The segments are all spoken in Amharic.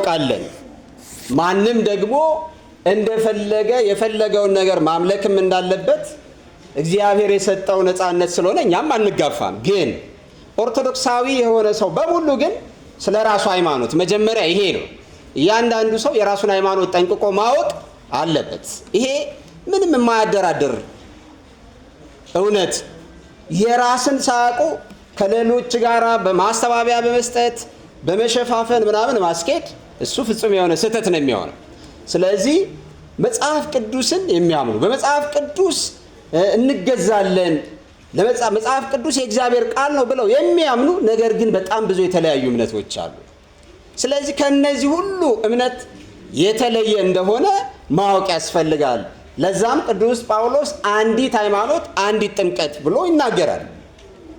እናውቃለን። ማንም ደግሞ እንደፈለገ የፈለገውን ነገር ማምለክም እንዳለበት እግዚአብሔር የሰጠው ነፃነት ስለሆነ እኛም አንጋፋም። ግን ኦርቶዶክሳዊ የሆነ ሰው በሙሉ ግን ስለ ራሱ ሃይማኖት መጀመሪያ ይሄ ነው። እያንዳንዱ ሰው የራሱን ሃይማኖት ጠንቅቆ ማወቅ አለበት። ይሄ ምንም የማያደራድር እውነት። የራስን ሳያውቁ ከሌሎች ጋራ በማስተባበያ በመስጠት በመሸፋፈን ምናምን ማስኬድ እሱ ፍጹም የሆነ ስህተት ነው የሚሆነው። ስለዚህ መጽሐፍ ቅዱስን የሚያምኑ በመጽሐፍ ቅዱስ እንገዛለን፣ መጽሐፍ ቅዱስ የእግዚአብሔር ቃል ነው ብለው የሚያምኑ ነገር ግን በጣም ብዙ የተለያዩ እምነቶች አሉ። ስለዚህ ከነዚህ ሁሉ እምነት የተለየ እንደሆነ ማወቅ ያስፈልጋል። ለዛም ቅዱስ ጳውሎስ አንዲት ሃይማኖት አንዲት ጥምቀት ብሎ ይናገራል።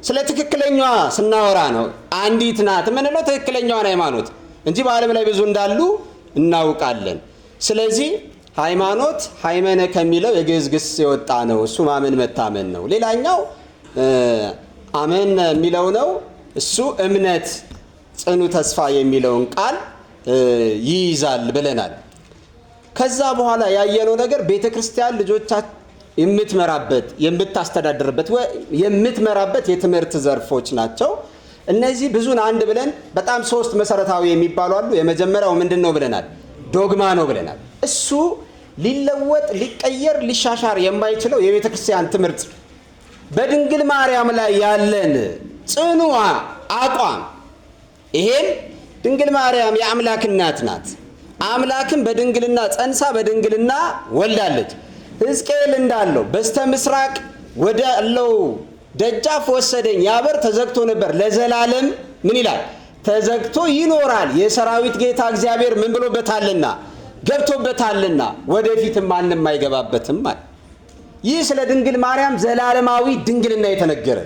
ስለ ትክክለኛዋ ስናወራ ነው አንዲት ናት የምንለው ትክክለኛዋን ሃይማኖት እንጂ በዓለም ላይ ብዙ እንዳሉ እናውቃለን። ስለዚህ ሃይማኖት ሃይመነ ከሚለው የግዕዝ ግስ የወጣ ነው። እሱ ማመን መታመን ነው። ሌላኛው አመን የሚለው ነው። እሱ እምነት ጽኑ ተስፋ የሚለውን ቃል ይይዛል ብለናል። ከዛ በኋላ ያየነው ነገር ቤተክርስቲያን ልጆቻት የምትመራበት የምታስተዳድርበት የምትመራበት የትምህርት ዘርፎች ናቸው። እነዚህ ብዙን አንድ ብለን በጣም ሶስት መሰረታዊ የሚባሉ አሉ። የመጀመሪያው ምንድነው ብለናል? ዶግማ ነው ብለናል። እሱ ሊለወጥ ሊቀየር ሊሻሻር የማይችለው የቤተክርስቲያን ትምህርት በድንግል ማርያም ላይ ያለን ጽኑ አቋም። ይሄም ድንግል ማርያም የአምላክ እናት ናት። አምላክም በድንግልና ጸንሳ በድንግልና ወልዳለች። ሕዝቅኤል እንዳለው በስተ ምስራቅ ወደ አለው ደጃፍ ወሰደኝ፣ ያ በር ተዘግቶ ነበር፣ ለዘላለም ምን ይላል? ተዘግቶ ይኖራል። የሰራዊት ጌታ እግዚአብሔር ምን ብሎበታልና? ገብቶበታልና፣ ወደፊትም ማንም አይገባበትም ማለት። ይህ ስለ ድንግል ማርያም ዘላለማዊ ድንግልና የተነገረ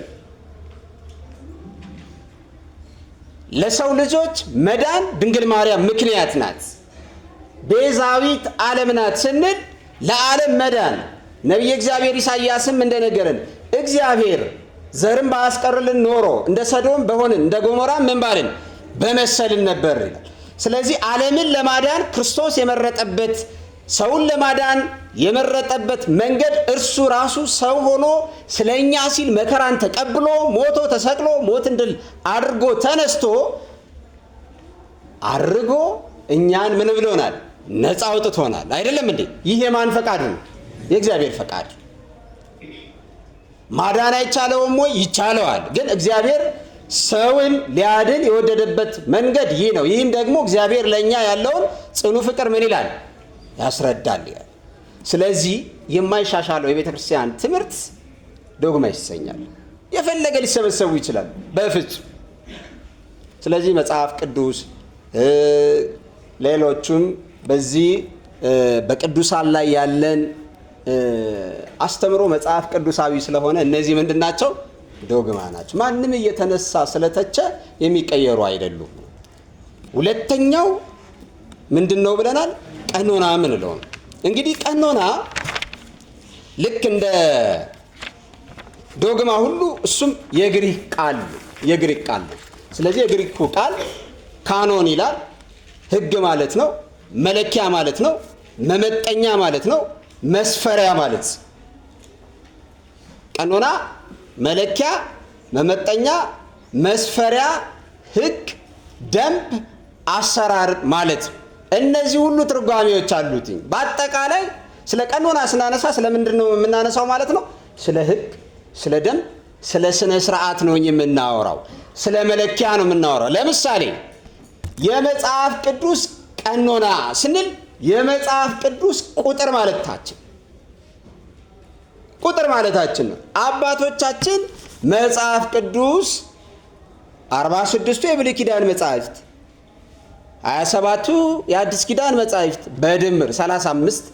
ለሰው ልጆች መዳን ድንግል ማርያም ምክንያት ናት። ቤዛዊት ዓለም ናት ስንል ለዓለም መዳን ነቢየ እግዚአብሔር ኢሳይያስም እንደነገረን እግዚአብሔር ዘርም ባያስቀርልን ኖሮ እንደ ሰዶም በሆንን እንደ ገሞራም ምን ባልን በመሰልን ነበር ይላል። ስለዚህ ዓለምን ለማዳን ክርስቶስ የመረጠበት ሰውን ለማዳን የመረጠበት መንገድ እርሱ ራሱ ሰው ሆኖ ስለኛ ሲል መከራን ተቀብሎ ሞቶ ተሰቅሎ ሞትን ድል አድርጎ ተነስቶ አርጎ እኛን ምን ብሎናል? ነፃ አውጥቶናል። አይደለም እንዴ? ይህ የማን ፈቃድ ነው? የእግዚአብሔር ፈቃድ። ማዳን አይቻለውም ወይ? ይቻለዋል። ግን እግዚአብሔር ሰውን ሊያድን የወደደበት መንገድ ይህ ነው። ይህም ደግሞ እግዚአብሔር ለኛ ያለውን ጽኑ ፍቅር ምን ይላል? ያስረዳል ይላል። ስለዚህ የማይሻሻለው የቤተ ክርስቲያን ትምህርት ዶግማ ይሰኛል። የፈለገ ሊሰበሰቡ ይችላል፣ በፍጹም። ስለዚህ መጽሐፍ ቅዱስ ሌሎቹም በዚህ በቅዱሳን ላይ ያለን አስተምሮ መጽሐፍ ቅዱሳዊ ስለሆነ እነዚህ ምንድናቸው? ዶግማ ናቸው። ማንም እየተነሳ ስለተቸ የሚቀየሩ አይደሉም። ሁለተኛው ምንድነው ብለናል? ቀኖና ምንለው ነው። እንግዲህ ቀኖና ልክ እንደ ዶግማ ሁሉ እሱም የግሪክ ቃል ነው። ስለዚህ የግሪኩ ቃል ካኖን ይላል። ሕግ ማለት ነው። መለኪያ ማለት ነው። መመጠኛ ማለት ነው። መስፈሪያ ማለት ቀኖና መለኪያ፣ መመጠኛ፣ መስፈሪያ፣ ሕግ፣ ደንብ፣ አሰራር ማለት ነው። እነዚህ ሁሉ ትርጓሜዎች አሉት። በአጠቃላይ ስለ ቀኖና ስናነሳ ስለምንድን ነው የምናነሳው ማለት ነው? ስለ ሕግ፣ ስለ ደንብ፣ ስለ ስነ ስርዓት ነው የምናወራው። ስለ መለኪያ ነው የምናወራው። ለምሳሌ የመጽሐፍ ቅዱስ ቀኖና ስንል የመጽሐፍ ቅዱስ ቁጥር ማለታችን ነው። አባቶቻችን መጽሐፍ ቅዱስ 46ቱ የብሉይ ኪዳን መጻሕፍት 27ቱ የአዲስ ኪዳን መጻሕፍት በድምር 35ቱ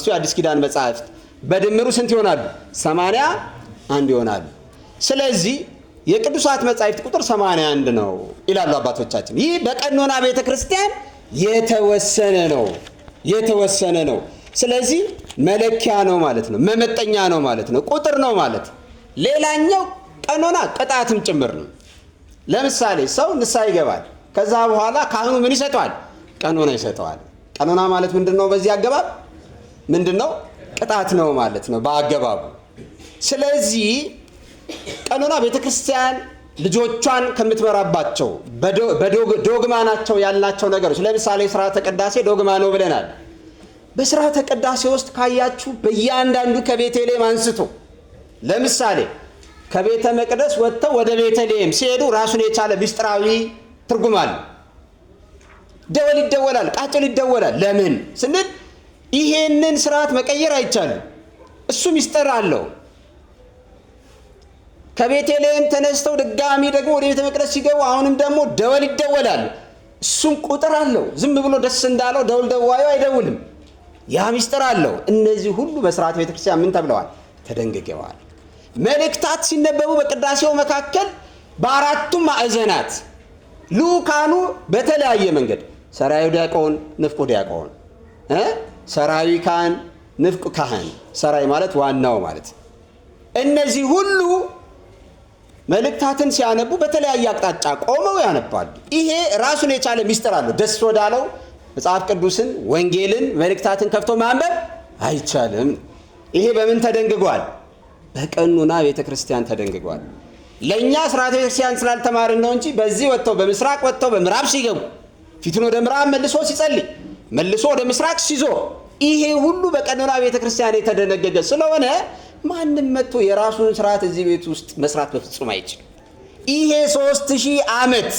የአዲስ ኪዳን መጻሕፍት በድምሩ ስንት ይሆናሉ? 81 ይሆናሉ። ስለዚህ የቅዱሳት መጻሕፍት ቁጥር 81 ነው ይላሉ አባቶቻችን። ይህ በቀኖና ቤተ ክርስቲያን የተወሰነ ነው። ስለዚህ መለኪያ ነው ማለት ነው። መመጠኛ ነው ማለት ነው። ቁጥር ነው ማለት። ሌላኛው ቀኖና ቅጣትም ጭምር ነው። ለምሳሌ ሰው ንስሐ ይገባል። ከዛ በኋላ ካህኑ ምን ይሰጠዋል? ቀኖና ይሰጠዋል። ቀኖና ማለት ምንድነው? በዚህ አገባብ ምንድነው? ቅጣት ነው ማለት ነው በአገባቡ። ስለዚህ ቀኖና ቤተክርስቲያን ልጆቿን ከምትመራባቸው በዶግማ ናቸው ያልናቸው ነገሮች፣ ለምሳሌ ስርዓተ ቅዳሴ ዶግማ ነው ብለናል። በስርዓተ ቅዳሴ ውስጥ ካያችሁ በእያንዳንዱ ከቤተልሔም አንስቶ ለምሳሌ ከቤተ መቅደስ ወጥተው ወደ ቤተልሔም ሲሄዱ ራሱን የቻለ ምስጢራዊ ትርጉም አለ። ደወል ይደወላል፣ ቃጭል ይደወላል። ለምን ስንል ይሄንን ስርዓት መቀየር አይቻልም። እሱ ምስጢር አለው። ከቤተልሔም ተነስተው ድጋሚ ደግሞ ወደ ቤተ መቅደስ ሲገቡ አሁንም ደግሞ ደወል ይደወላል። እሱም ቁጥር አለው። ዝም ብሎ ደስ እንዳለው ደውል ደዋዩ አይደውልም። ያ ምስጢር አለው። እነዚህ ሁሉ በስርዓተ ቤተክርስቲያን ምን ተብለዋል? ተደንግገዋል። መልእክታት ሲነበቡ በቅዳሴው መካከል በአራቱም ማዕዘናት ልኡካኑ በተለያየ መንገድ ሰራዩ ዲያቆን፣ ንፍቁ ዲያቆን፣ ሰራዊ ካህን፣ ንፍቁ ካህን፣ ሰራይ ማለት ዋናው ማለት እነዚህ ሁሉ መልእክታትን ሲያነቡ በተለያየ አቅጣጫ ቆመው ያነባሉ። ይሄ ራሱን የቻለ ምስጢር አለው። ደስ ወዳለው መጽሐፍ ቅዱስን፣ ወንጌልን፣ መልእክታትን ከፍቶ ማንበብ አይቻልም። ይሄ በምን ተደንግጓል? በቀኖና ቤተክርስቲያን ተደንግጓል። ለኛ ስርዓተ ቤተክርስቲያን ስላልተማርን ነው እንጂ በዚህ ወጥተው በምስራቅ ወጥተው በምዕራብ ሲገቡ ፊቱን ወደ ምዕራብ መልሶ ሲጸልይ መልሶ ወደ ምስራቅ ሲዞር ይሄ ሁሉ በቀኖና ቤተክርስቲያን የተደነገገ ስለሆነ ማንም መጥቶ የራሱን ስርዓት እዚህ ቤት ውስጥ መስራት በፍጹም አይችልም። ይሄ 3000 ዓመት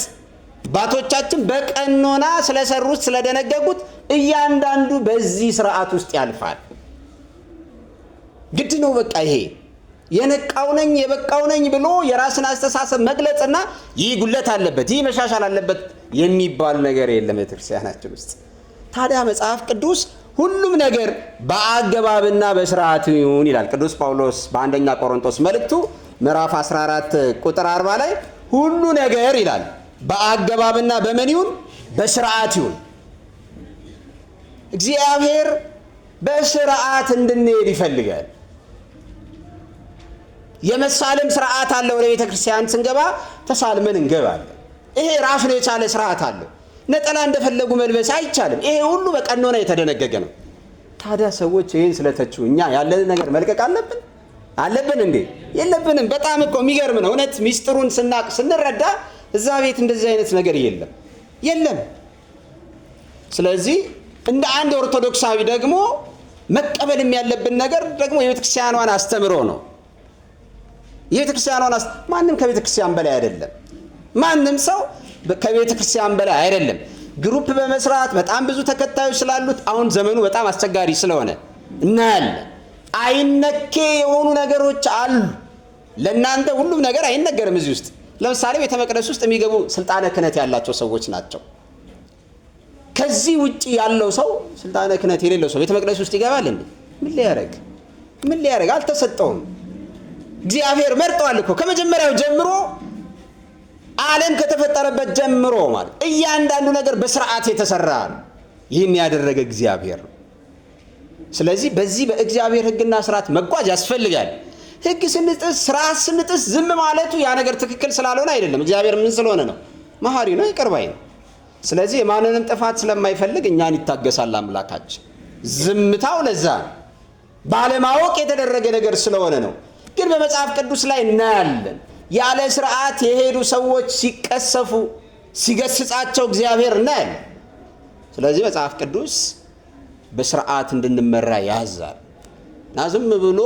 አባቶቻችን በቀኖና ስለሰሩት ስለደነገጉት እያንዳንዱ በዚህ ስርዓት ውስጥ ያልፋል። ግድ ነው። በቃ ይሄ የነቃው ነኝ የበቃው ነኝ ብሎ የራስን አስተሳሰብ መግለጽና ይህ ጉለት አለበት ይህ መሻሻል አለበት የሚባል ነገር የለም ቤተክርስቲያናችን ውስጥ። ታዲያ መጽሐፍ ቅዱስ ሁሉም ነገር በአገባብና በስርዓት ይሁን ይላል ቅዱስ ጳውሎስ በአንደኛ ቆሮንቶስ መልእክቱ ምዕራፍ 14 ቁጥር 40 ላይ ሁሉ ነገር ይላል በአገባብና በምን ይሁን? በስርዓት ይሁን። እግዚአብሔር በስርዓት እንድንሄድ ይፈልጋል። የመሳለም ስርዓት አለ። ወደ ቤተ ክርስቲያን ስንገባ ተሳልመን እንገባለን። ይሄ ራሱን የቻለ ስርዓት አለው። ነጠላ እንደፈለጉ መልበስ አይቻልም። ይሄ ሁሉ በቀኖና የተደነገገ ነው። ታዲያ ሰዎች ይሄን ስለተቹ እኛ ያለን ነገር መልቀቅ አለብን እንዴ? የለብንም። በጣም እኮ የሚገርም ነው። እውነት ሚስጥሩን ስናቅ ስንረዳ እዛ ቤት እንደዚህ አይነት ነገር የለም። ስለዚህ እንደ አንድ ኦርቶዶክሳዊ ደግሞ መቀበልም ያለብን ነገር ደግሞ የቤተክርስቲያኗን አስተምሮ ነው። የቤተክርስቲያኗን ማንም ከቤተክርስቲያን በላይ አይደለም። ማንም ሰው ከቤተክርስቲያን በላይ አይደለም። ግሩፕ በመስራት በጣም ብዙ ተከታዮች ስላሉት አሁን ዘመኑ በጣም አስቸጋሪ ስለሆነ እናያለን። አይነኬ የሆኑ ነገሮች አሉ። ለእናንተ ሁሉም ነገር አይነገርም እዚህ ውስጥ። ለምሳሌ ቤተ መቅደስ ውስጥ የሚገቡ ስልጣነ ክህነት ያላቸው ሰዎች ናቸው። ከዚህ ውጪ ያለው ሰው ስልጣነ ክህነት የሌለው ሰው ቤተ መቅደስ ውስጥ ይገባል እንዴ? ምን ሊያደርግ? አልተሰጠውም። እግዚአብሔር መርጧል እኮ ከመጀመሪያው ጀምሮ ዓለም ከተፈጠረበት ጀምሮ ማለት እያንዳንዱ ነገር በስርዓት የተሰራ ነው። ይህን ያደረገ እግዚአብሔር ነው። ስለዚህ በዚህ በእግዚአብሔር ሕግና ስርዓት መጓዝ ያስፈልጋል። ሕግ ስንጥስ ስርዓት ስንጥስ ዝም ማለቱ ያ ነገር ትክክል ስላልሆነ አይደለም። እግዚአብሔር ምን ስለሆነ ነው? መሐሪ ነው፣ ይቅር ባይ ነው። ስለዚህ የማንንም ጥፋት ስለማይፈልግ እኛን ይታገሳል አምላካችን። ዝምታው ለዛ ባለማወቅ የተደረገ ነገር ስለሆነ ነው። ግን በመጽሐፍ ቅዱስ ላይ እናያለን ያለ ስርዓት የሄዱ ሰዎች ሲቀሰፉ ሲገስጻቸው እግዚአብሔር እናያለን። ስለዚህ መጽሐፍ ቅዱስ በስርዓት እንድንመራ ያዛል እና ዝም ብሎ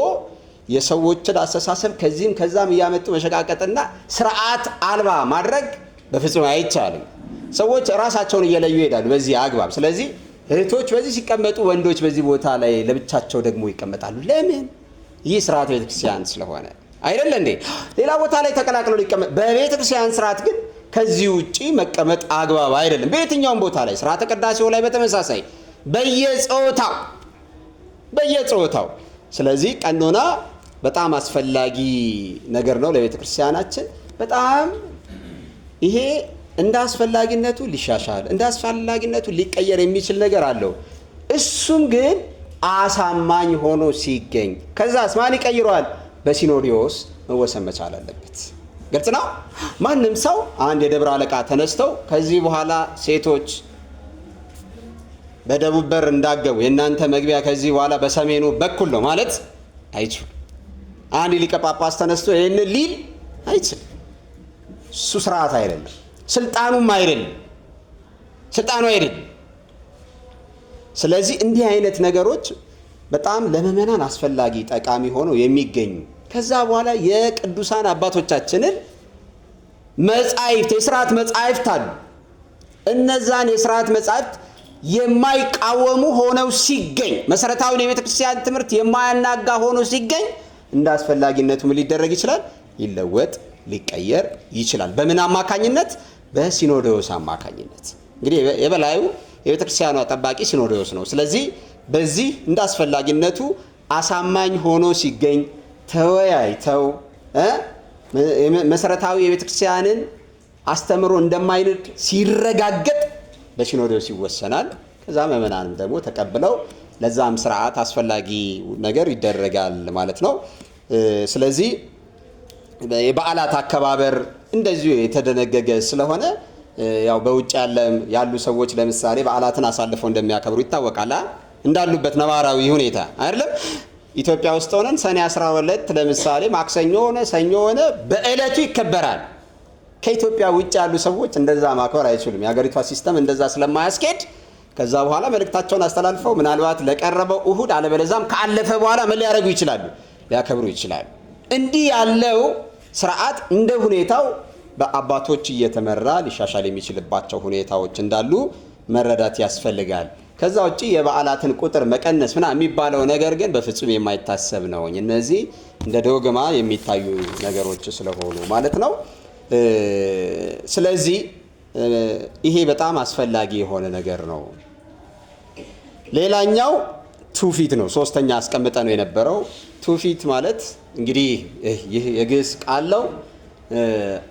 የሰዎችን አስተሳሰብ ከዚህም ከዛም እያመጡ መሸቃቀጥና ስርዓት አልባ ማድረግ በፍጹም አይቻልም። ሰዎች ራሳቸውን እየለዩ ይሄዳሉ በዚህ አግባብ። ስለዚህ እህቶች በዚህ ሲቀመጡ ወንዶች በዚህ ቦታ ላይ ለብቻቸው ደግሞ ይቀመጣሉ። ለምን? ይህ ስርዓት ቤተክርስቲያን ስለሆነ አይደለ እንዴ? ሌላ ቦታ ላይ ተቀላቅለው ሊቀመጥ በቤተክርስቲያን ስርዓት ግን ከዚህ ውጪ መቀመጥ አግባብ አይደለም። በየትኛውም ቦታ ላይ ስርዓተ ቅዳሴው ላይ በተመሳሳይ በየጾታው። ስለዚህ ቀኖና በጣም አስፈላጊ ነገር ነው ለቤተክርስቲያናችን። በጣም ይሄ እንደ አስፈላጊነቱ ሊሻሻል እንደ አስፈላጊነቱ ሊቀየር የሚችል ነገር አለው። እሱም ግን አሳማኝ ሆኖ ሲገኝ ከዛስ ማን ይቀይረዋል? በሲኖዶስ መወሰን መቻል አለበት። ግልጽ ነው። ማንም ሰው አንድ የደብረ አለቃ ተነስተው ከዚህ በኋላ ሴቶች በደቡብ በር እንዳገቡ የእናንተ መግቢያ ከዚህ በኋላ በሰሜኑ በኩል ነው ማለት አይችልም። አንድ ሊቀ ጳጳስ ተነስቶ ይህን ሊል አይችልም። እሱ ስርዓት አይደለም፣ ስልጣኑም አይደለም፣ ስልጣኑ አይደለም። ስለዚህ እንዲህ አይነት ነገሮች በጣም ለምእመናን አስፈላጊ ጠቃሚ ሆነው የሚገኙ ከዛ በኋላ የቅዱሳን አባቶቻችንን መጻሕፍት የሥርዓት መጻሕፍት አሉ። እነዛን የሥርዓት መጻሕፍት የማይቃወሙ ሆነው ሲገኝ መሰረታዊውን የቤተ ክርስቲያን ትምህርት የማያናጋ ሆኖ ሲገኝ እንደ አስፈላጊነቱ ምን ሊደረግ ይችላል? ሊለወጥ ሊቀየር ይችላል። በምን አማካኝነት? በሲኖዶስ አማካኝነት። እንግዲህ የበላዩ የቤተ ክርስቲያኗ ጠባቂ ሲኖዶስ ነው። ስለዚህ በዚህ እንደ አስፈላጊነቱ አሳማኝ ሆኖ ሲገኝ ተወያይተው መሰረታዊ የቤተ ክርስቲያንን አስተምሮ እንደማይንድ ሲረጋገጥ በሲኖዶስ ይወሰናል። ከዛ ምእመናንም ደግሞ ተቀብለው ለዛም ስርዓት አስፈላጊ ነገር ይደረጋል ማለት ነው። ስለዚህ የበዓላት አከባበር እንደዚሁ የተደነገገ ስለሆነ ያው በውጭ ያሉ ሰዎች ለምሳሌ በዓላትን አሳልፈው እንደሚያከብሩ ይታወቃል። እንዳሉበት ነባራዊ ሁኔታ አይደለም። ኢትዮጵያ ውስጥ ሆነን ሰኔ 12 ለምሳሌ ማክሰኞ ሆነ ሰኞ ሆነ በእለቱ ይከበራል። ከኢትዮጵያ ውጭ ያሉ ሰዎች እንደዛ ማክበር አይችሉም። የሀገሪቷ ሲስተም እንደዛ ስለማያስኬድ ከዛ በኋላ መልእክታቸውን አስተላልፈው ምናልባት ለቀረበው እሁድ አለበለዛም ካለፈ በኋላ ምን ሊያደርጉ ይችላሉ? ሊያከብሩ ይችላሉ። እንዲህ ያለው ስርዓት እንደ ሁኔታው በአባቶች እየተመራ ሊሻሻል የሚችልባቸው ሁኔታዎች እንዳሉ መረዳት ያስፈልጋል። ከዛ ውጪ የበዓላትን ቁጥር መቀነስ የሚባለው ነገር ግን በፍጹም የማይታሰብ ነው። እነዚህ እንደ ዶግማ የሚታዩ ነገሮች ስለሆኑ ማለት ነው። ስለዚህ ይሄ በጣም አስፈላጊ የሆነ ነገር ነው። ሌላኛው ትውፊት ነው። ሶስተኛ አስቀምጠ ነው የነበረው። ትውፊት ማለት እንግዲህ ይህ የግዕዝ ቃል ነው።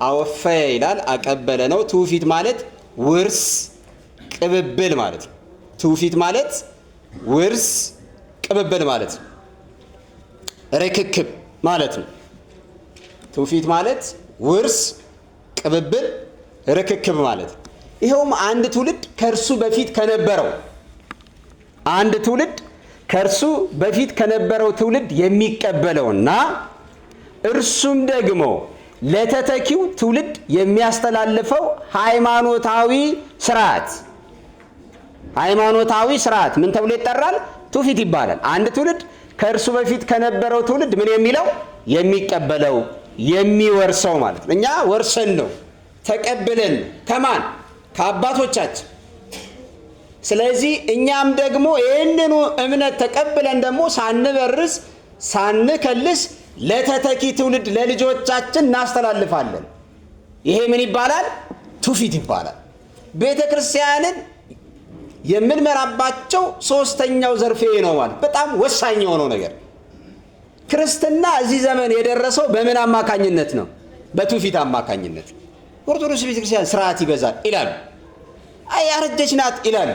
አወፈየ ይላል፣ አቀበለ ነው። ትውፊት ማለት ውርስ፣ ቅብብል ማለት ነው። ትውፊት ማለት ውርስ፣ ቅብብል ማለት ነው። ርክክብ ማለት ነው። ትውፊት ማለት ውርስ፣ ቅብብል፣ ርክክብ ማለት ነው። ይኸውም አንድ ትውልድ ከእርሱ በፊት ከነበረው ትውልድ የሚቀበለውና እርሱም ደግሞ ለተተኪው ትውልድ የሚያስተላልፈው ሃይማኖታዊ ስርዓት ምን ተብሎ ይጠራል? ትውፊት ይባላል። አንድ ትውልድ ከእርሱ በፊት ከነበረው ትውልድ ምን የሚለው የሚቀበለው የሚወርሰው ማለት ነው። እኛ ወርሰን ነው ተቀብለን ከማን? ከአባቶቻችን። ስለዚህ እኛም ደግሞ ይህንኑ እምነት ተቀብለን ደግሞ ሳንበርስ ሳንከልስ ለተተኪ ትውልድ ለልጆቻችን እናስተላልፋለን። ይሄ ምን ይባላል? ትውፊት ይባላል። ቤተ ክርስቲያንን የምንመራባቸው ሶስተኛው ዘርፌ ነው ማለት በጣም ወሳኝ የሆነው ነገር። ክርስትና እዚህ ዘመን የደረሰው በምን አማካኝነት ነው? በትውፊት አማካኝነት። ኦርቶዶክስ ቤተ ክርስቲያን ስርዓት ይበዛል ይላሉ። አይ አረጀች ናት ይላሉ።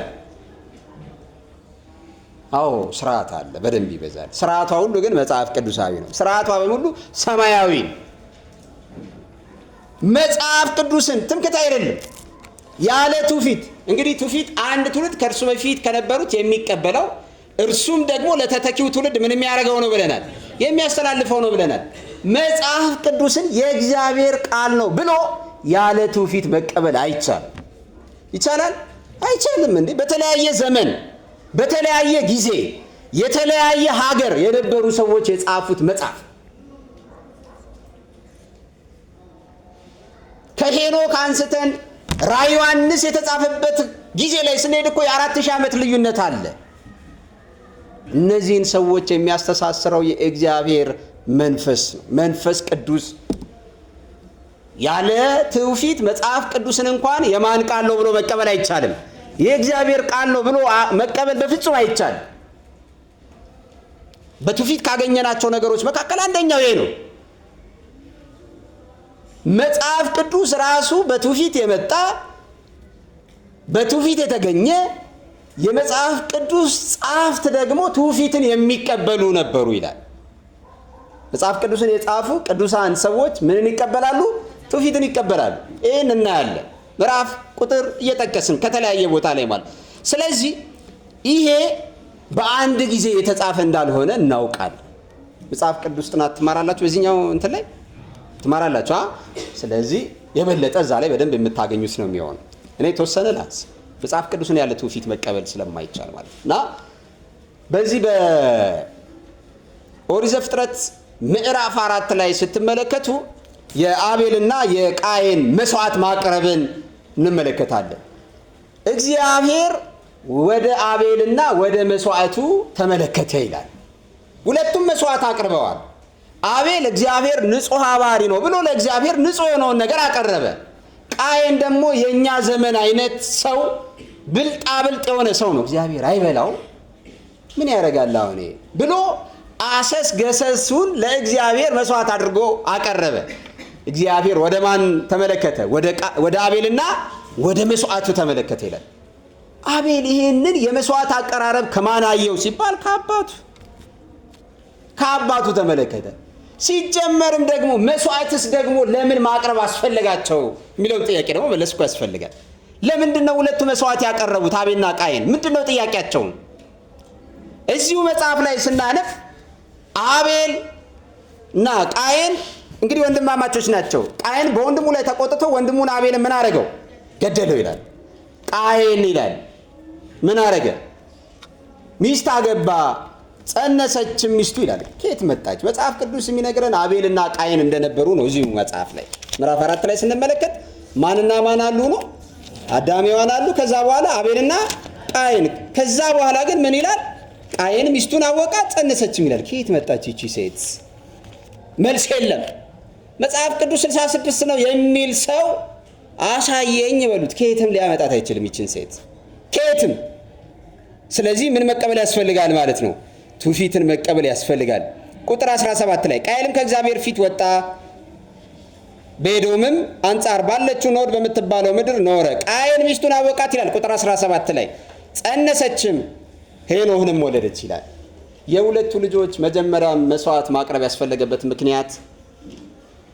አዎ ስርዓት አለ፣ በደንብ ይበዛል። ስርዓቷ ሁሉ ግን መጽሐፍ ቅዱሳዊ ነው። ስርዓቷ በሙሉ ሰማያዊ ነው። መጽሐፍ ቅዱስን ትምክህት አይደለም ያለ ትውፊት። እንግዲህ ትውፊት አንድ ትውልድ ከእርሱ በፊት ከነበሩት የሚቀበለው እርሱም ደግሞ ለተተኪው ትውልድ ምን የሚያደርገው ነው ብለናል? የሚያስተላልፈው ነው ብለናል። መጽሐፍ ቅዱስን የእግዚአብሔር ቃል ነው ብሎ ያለ ትውፊት መቀበል አይቻልም። ይቻላል? አይቻልም። እንዴ በተለያየ ዘመን በተለያየ ጊዜ የተለያየ ሀገር የነበሩ ሰዎች የጻፉት መጽሐፍ ከሄኖክ አንስተን ራዕየ ዮሐንስ የተጻፈበት ጊዜ ላይ ስንሄድ እኮ የ4000 ዓመት ልዩነት አለ። እነዚህን ሰዎች የሚያስተሳስረው የእግዚአብሔር መንፈስ ነው። መንፈስ ቅዱስ ያለ ትውፊት መጽሐፍ ቅዱስን እንኳን የማን ቃል ነው ብሎ መቀበል አይቻልም። የእግዚአብሔር ቃል ነው ብሎ መቀበል በፍጹም አይቻልም። በትውፊት ካገኘናቸው ነገሮች መካከል አንደኛው ይሄ ነው። መጽሐፍ ቅዱስ ራሱ በትውፊት የመጣ በትውፊት የተገኘ የመጽሐፍ ቅዱስ ጸሐፍት ደግሞ ትውፊትን የሚቀበሉ ነበሩ ይላል። መጽሐፍ ቅዱስን የጻፉ ቅዱሳን ሰዎች ምንን ይቀበላሉ? ትውፊትን ይቀበላሉ። ይህን እናያለን። ምዕራፍ ቁጥር እየጠቀስን ከተለያየ ቦታ ላይ ማለት። ስለዚህ ይሄ በአንድ ጊዜ የተጻፈ እንዳልሆነ እናውቃለን። መጽሐፍ ቅዱስ ጥናት ትማራላችሁ፣ በዚህኛው እንትን ላይ ትማራላችሁ። ስለዚህ የበለጠ እዛ ላይ በደንብ የምታገኙት ነው የሚሆነው። እኔ ተወሰነ ላንስ መጽሐፍ ቅዱስን ያለ ትውፊት መቀበል ስለማይቻል ማለት እና በዚህ በኦሪት ዘፍጥረት ምዕራፍ 4 ላይ ስትመለከቱ የአቤልና የቃየን መስዋዕት ማቅረብን እንመለከታለን። እግዚአብሔር ወደ አቤልና ወደ መስዋዕቱ ተመለከተ ይላል። ሁለቱም መስዋዕት አቅርበዋል። አቤል እግዚአብሔር ንጹሕ ባሪ ነው ብሎ ለእግዚአብሔር ንጹሕ የሆነውን ነገር አቀረበ። ቃየን ደግሞ የእኛ ዘመን አይነት ሰው ብልጣብልጥ የሆነ ሰው ነው። እግዚአብሔር አይበላው ምን ያደርጋል አሁን ብሎ አሰስ ገሰሱን ለእግዚአብሔር መስዋዕት አድርጎ አቀረበ። እግዚአብሔር ወደ ማን ተመለከተ? ወደ አቤልና ወደ መስዋዕቱ ተመለከተ ይላል። አቤል ይሄንን የመስዋዕት አቀራረብ ከማን አየው ሲባል ከአባቱ ተመለከተ። ሲጀመርም ደግሞ መስዋዕትስ ደግሞ ለምን ማቅረብ አስፈለጋቸው የሚለውን ጥያቄ ደግሞ መለስ እኮ ያስፈልጋል። ለምንድን ነው ሁለቱ መስዋዕት ያቀረቡት አቤልና ቃየን? ምንድን ነው ጥያቄያቸው? እዚሁ መጽሐፍ ላይ ስናነብ አቤል እና ቃየን እንግዲህ ወንድማማቾች ናቸው። ቃየን በወንድሙ ላይ ተቆጥቶ ወንድሙን አቤልን ምን አረገው? ገደለው ይላል። ቃየን ይላል ምን አረገ? ሚስት አገባ፣ ጸነሰችም ሚስቱ ይላል። ከየት መጣች? መጽሐፍ ቅዱስ የሚነግረን አቤልና ቃየን እንደነበሩ ነው። እዚሁ መጽሐፍ ላይ ምዕራፍ 4 ላይ ስንመለከት ማንና ማን አሉ ነው? አዳም ሔዋን አሉ። ከዛ በኋላ አቤልና ቃየን። ከዛ በኋላ ግን ምን ይላል? ቃየን ሚስቱን አወቃ፣ ጸነሰችም ይላል። ከየት መጣች ይቺ ሴት? መልስ የለም። መጽሐፍ ቅዱስ 66 ነው የሚል ሰው አሳየኝ በሉት። ከየትም ሊያመጣት አይችልም ይችን ሴት ከየትም። ስለዚህ ምን መቀበል ያስፈልጋል ማለት ነው? ትውፊትን መቀበል ያስፈልጋል። ቁጥር 17 ላይ ቃየንም ከእግዚአብሔር ፊት ወጣ፣ በኤዶምም አንጻር ባለችው ኖድ በምትባለው ምድር ኖረ። ቃየን ሚስቱን አወቃት ይላል። ቁጥር 17 ላይ ጸነሰችም፣ ሄኖህንም ወለደች ይላል። የሁለቱ ልጆች መጀመሪያ መስዋዕት ማቅረብ ያስፈለገበት ምክንያት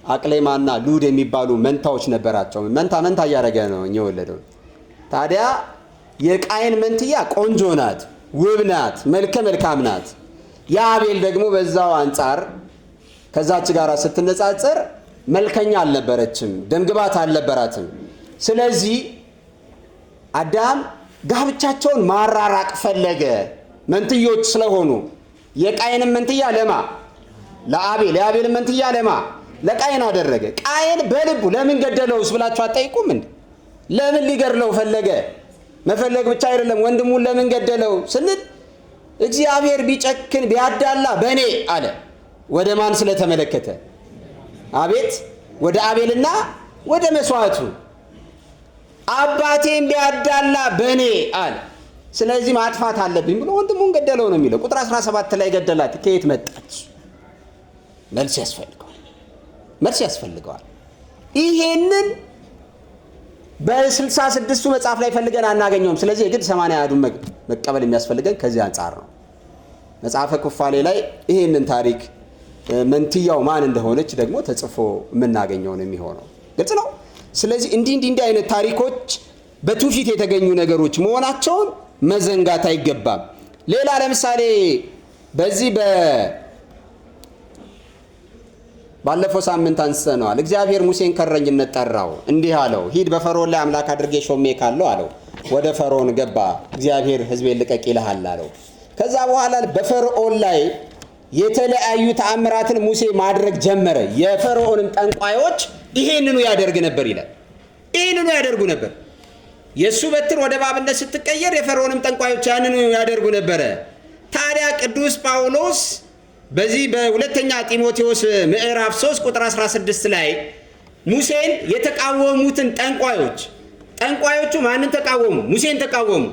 አቅሌማና ሉድ የሚባሉ መንታዎች ነበራቸው። መንታ እያደረገ ነው የወለደው። ታዲያ የቃየን መንትያ ቆንጆ ናት፣ ውብ ናት፣ መልከ መልካም ናት። የአቤል ደግሞ በዛው አንጻር ከዛች ጋር ስትነጻጸር መልከኛ አልነበረችም፣ ደምግባት አልነበራትም። ስለዚህ አዳም ጋብቻቸውን ማራራቅ ፈለገ፣ መንትዮች ስለሆኑ። የቃየንን መንትያ ለማ ለአቤል፣ የአቤልን መንትያ ለማ ለቃየን አደረገ። ቃየን በልቡ ለምን ገደለውስ ብላችሁ አትጠይቁም እንዴ? ለምን ሊገድለው ፈለገ? መፈለግ ብቻ አይደለም፣ ወንድሙን ለምን ገደለው ስንል እግዚአብሔር ቢጨክን ቢያዳላ በእኔ አለ። ወደ ማን ስለተመለከተ? አቤት ወደ አቤልና ወደ መስዋዕቱ። አባቴን ቢያዳላ በእኔ አለ። ስለዚህ ማጥፋት አለብኝ ብሎ ወንድሙን ገደለው ነው የሚለው። ቁጥር 17 ላይ ገደላት። ከየት መጣች? መልስ ያስፈልገዋል። ይሄንን በ66ቱ መጽሐፍ ላይ ፈልገን አናገኘውም። ስለዚህ የግድ 80 መቀበል የሚያስፈልገን ከዚህ አንጻር ነው። መጽሐፈ ኩፋሌ ላይ ይሄንን ታሪክ መንትያው ማን እንደሆነች ደግሞ ተጽፎ የምናገኘው ነው የሚሆነው። ግልጽ ነው። ስለዚህ እንዲህ አይነት ታሪኮች በትውፊት የተገኙ ነገሮች መሆናቸውን መዘንጋት አይገባም። ሌላ ለምሳሌ በዚህ ባለፈው ሳምንት አንስተነዋል። እግዚአብሔር ሙሴን ከእረኝነት ጠራው፣ እንዲህ አለው፣ ሂድ በፈርዖን ላይ አምላክ አድርጌ ሾሜ ካለው አለው። ወደ ፈርዖን ገባ። እግዚአብሔር ሕዝቤን ልቀቅ ይልሃል አለው። ከዛ በኋላ በፈርዖን ላይ የተለያዩ ተአምራትን ሙሴ ማድረግ ጀመረ። የፈርዖንም ጠንቋዮች ይሄንኑ ያደርግ ነበር ይላል። ይሄንኑ ያደርጉ ነበር። የእሱ በትር ወደ እባብነት ስትቀየር የፈርዖንም ጠንቋዮች ያንኑ ያደርጉ ነበረ። ታዲያ ቅዱስ ጳውሎስ በዚህ በሁለተኛ ጢሞቴዎስ ምዕራፍ 3 ቁጥር 16 ላይ ሙሴን የተቃወሙትን ጠንቋዮቹ ማንን ተቃወሙ? ሙሴን ተቃወሙ።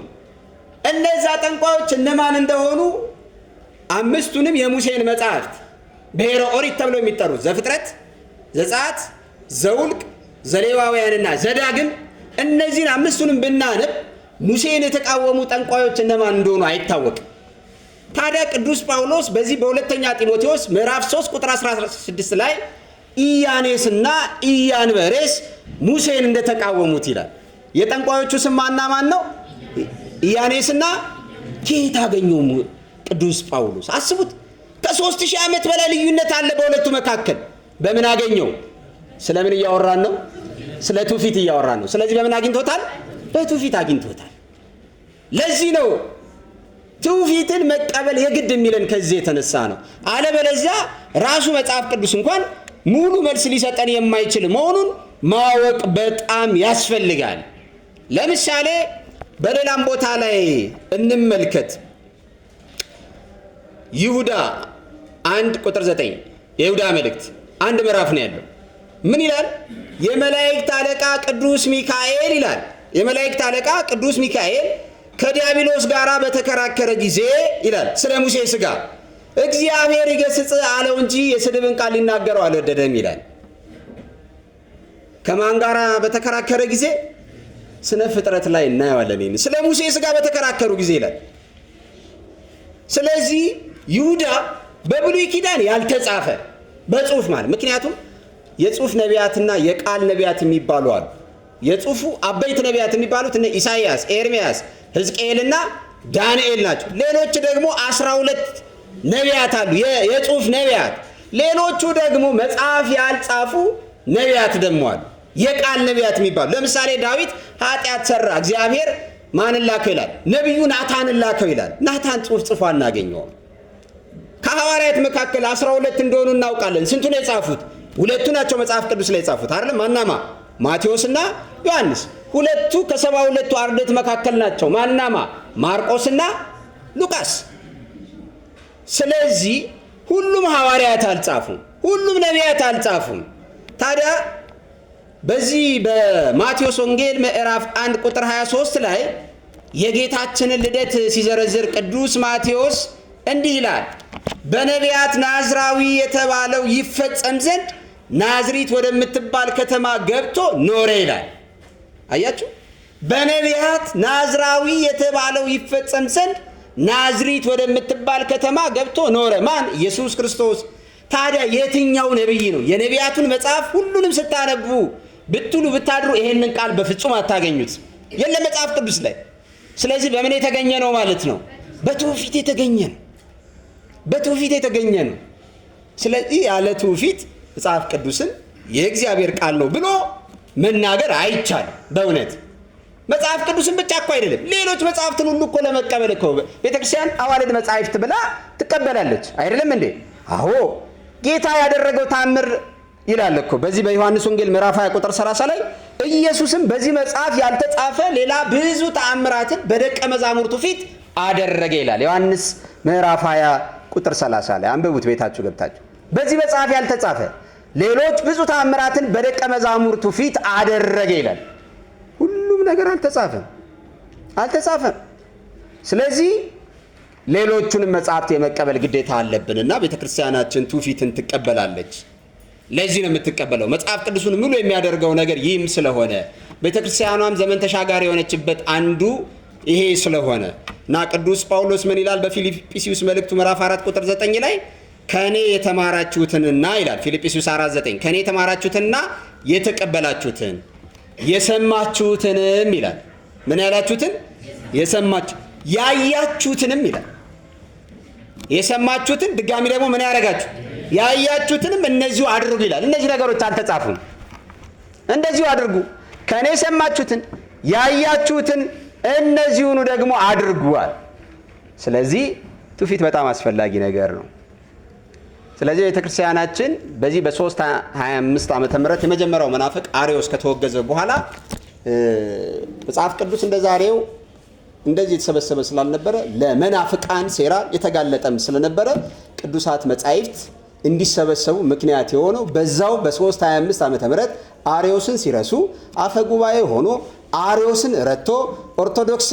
እነዛ ጠንቋዮች እነማን እንደሆኑ አምስቱንም የሙሴን መጻሕፍት ብሔረ ኦሪት ተብለው የሚጠሩት ዘፍጥረት፣ ዘጸአት፣ ዘውልቅ፣ ዘሌዋውያንና ዘዳግም እነዚህን አምስቱንም ብናነብ ሙሴን የተቃወሙ ጠንቋዮች እነማን እንደሆኑ አይታወቅም። ታዲያ ቅዱስ ጳውሎስ በዚህ በሁለተኛ ጢሞቴዎስ ምዕራፍ 3 ቁጥር 16 ላይ ኢያኔስና ኢያንበሬስ ሙሴን እንደተቃወሙት ይላል። የጠንቋዮቹ ስም ማን ነው? ኢያኔስና ከየት አገኘው ቅዱስ ጳውሎስ? አስቡት፣ ከ3000 ዓመት በላይ ልዩነት አለ በሁለቱ መካከል። በምን አገኘው? ስለምን እያወራን ነው? ስለ ትውፊት እያወራን ነው። ስለዚህ በምን አግኝቶታል? በትውፊት አግኝቶታል። ለዚህ ነው ትውፊትን መቀበል የግድ የሚለን ከዚህ የተነሳ ነው። አለበለዚያ ራሱ መጽሐፍ ቅዱስ እንኳን ሙሉ መልስ ሊሰጠን የማይችል መሆኑን ማወቅ በጣም ያስፈልጋል። ለምሳሌ በሌላም ቦታ ላይ እንመልከት። ይሁዳ 1:9 የይሁዳ መልእክት አንድ ምዕራፍ ነው ያለው። ምን ይላል? የመላእክት አለቃ ቅዱስ ሚካኤል ይላል። የመላእክት አለቃ ቅዱስ ሚካኤል ከዲያብሎስ ጋር በተከራከረ ጊዜ ይላል ስለ ሙሴ ሥጋ እግዚአብሔር ይገስጽ አለው እንጂ የስድብን ቃል ሊናገረው አልወደደም ይላል። ከማን ጋር በተከራከረ ጊዜ? ስነ ፍጥረት ላይ እናየዋለን። ስለ ሙሴ ሥጋ በተከራከሩ ጊዜ ይላል። ስለዚህ ይሁዳ በብሉይ ኪዳን ያልተጻፈ በጽሁፍ ማለት፣ ምክንያቱም የጽሁፍ ነቢያትና የቃል ነቢያት የሚባሉ አሉ። የጽሁፉ አበይት ነቢያት የሚባሉት እነ ኢሳይያስ፣ ኤርሚያስ፣ ሕዝቅኤልና ዳንኤል ናቸው። ሌሎች ደግሞ 12 ነቢያት አሉ፣ የጽሁፍ ነቢያት። ሌሎቹ ደግሞ መጽሐፍ ያልጻፉ ነቢያት ደግሞ አሉ፣ የቃል ነቢያት የሚባሉ። ለምሳሌ ዳዊት ኃጢአት ሰራ፣ እግዚአብሔር ማንን ላከው ይላል? ነቢዩ ናታንን ላከው ይላል። ናታን ጽሁፍ ጽፎ አናገኘውም። ከሐዋርያት መካከል 12 እንደሆኑ እናውቃለን። ስንቱ ነው የጻፉት? 2 ናቸው መጽሐፍ ቅዱስ ላይ የጻፉት አይደለም? ማናማ? ማቴዎስና ዮሐንስ። 2 ከ72ቱ አርድእት መካከል ናቸው። ማናማ? ማርቆስና ሉቃስ። ስለዚህ ሁሉም ሐዋርያት አልጻፉም፣ ሁሉም ነቢያት አልጻፉም። ታዲያ በዚህ በማቴዎስ ወንጌል ምዕራፍ 1:23 ላይ የጌታችንን ልደት ሲዘረዝር ቅዱስ ማቴዎስ እንዲህ ይላል፣ በነቢያት ናዝራዊ የተባለው ይፈጸም ዘንድ ናዝሪት ወደምትባል ከተማ ገብቶ ኖረ ይላል። አያችሁ፣ በነቢያት ናዝራዊ የተባለው ይፈጸም ዘንድ ናዝሪት ወደምትባል ከተማ ገብቶ ኖረ። ማን? ኢየሱስ ክርስቶስ። ታዲያ የትኛው ነቢይ ነው? የነቢያቱን መጽሐፍ ሁሉንም ስታነቡ ብትሉ ብታድሩ ይሄንን ቃል በፍጹም አታገኙት፣ የለም መጽሐፍ ቅዱስ ላይ። ስለዚህ በምን የተገኘ ነው ማለት ነው? በትውፊት የተገኘ ነው። በትውፊት የተገኘ ነው። ስለዚህ ያለ ትውፊት መጽሐፍ ቅዱስን የእግዚአብሔር ቃል ነው ብሎ መናገር አይቻልም። በእውነት መጽሐፍ ቅዱስን ብቻ እኮ አይደለም፣ ሌሎች መጽሐፍትን ሁሉ እኮ ለመቀበል እኮ ቤተክርስቲያን አዋልድ መጽሐፍት ብላ ትቀበላለች። አይደለም እንዴ? አዎ፣ ጌታ ያደረገው ታምር ይላል እኮ በዚህ በዮሐንስ ወንጌል ምዕራፍ 20:30 ላይ ኢየሱስም በዚህ መጽሐፍ ያልተጻፈ ሌላ ብዙ ተአምራትን በደቀ መዛሙርቱ ፊት አደረገ ይላል። ዮሐንስ ምዕራፍ 20:30 ላይ አንብቡት ቤታችሁ ገብታችሁ። በዚህ መጽሐፍ ያልተጻፈ ሌሎች ብዙ ተአምራትን በደቀ መዛሙርቱ ፊት አደረገ ይላል። ሁሉም ነገር አልተጻፈም። ስለዚህ ሌሎቹንም መጽሐፍት የመቀበል ግዴታ አለብንና ቤተክርስቲያናችን ትውፊትን ትቀበላለች። ለዚህ ነው የምትቀበለው። መጽሐፍ ቅዱስን ሙሉ የሚያደርገው ነገር ይህም ስለሆነ ቤተክርስቲያኗም ዘመን ተሻጋሪ የሆነችበት አንዱ ይሄ ስለሆነ እና ቅዱስ ጳውሎስ ምን ይላል? በፊልጵስዩስ መልእክቱ ምዕራፍ 4:9 ላይ ከኔ የተማራችሁትንና ይላል። ፊልጵስዩስ 4:9 ከኔ የተማራችሁትንና የተቀበላችሁትን የሰማችሁትንም ይላል። ምን ያላችሁትን? የሰማችሁ ያያችሁትንም ይላል። የሰማችሁትን ድጋሚ ደግሞ ምን ያደረጋችሁ? ያያችሁትንም እነዚሁ አድርጉ ይላል። እነዚህ ነገሮች አልተጻፉም። እንደዚሁ አድርጉ። ከኔ የሰማችሁትን ያያችሁትን እነዚሁኑ ደግሞ አድርጓል። ስለዚህ ትውፊት በጣም አስፈላጊ ነገር ነው። ስለዚህ ቤተክርስቲያናችን በዚህ በ325 ዓመተ ምህረት የመጀመሪያው መናፍቅ አርዮስ ከተወገዘ በኋላ መጽሐፍ ቅዱስ እንደዛሬው እንደዚህ የተሰበሰበ ስላልነበረ ለመናፍቃን ሴራ የተጋለጠም ስለነበረ ቅዱሳት መጻሕፍት እንዲሰበሰቡ ምክንያት የሆነው በዛው በ325 ዓመተ ምህረት አርዮስን ሲረሱ አፈጉባኤ ሆኖ አርዮስን ረድቶ ኦርቶዶክስ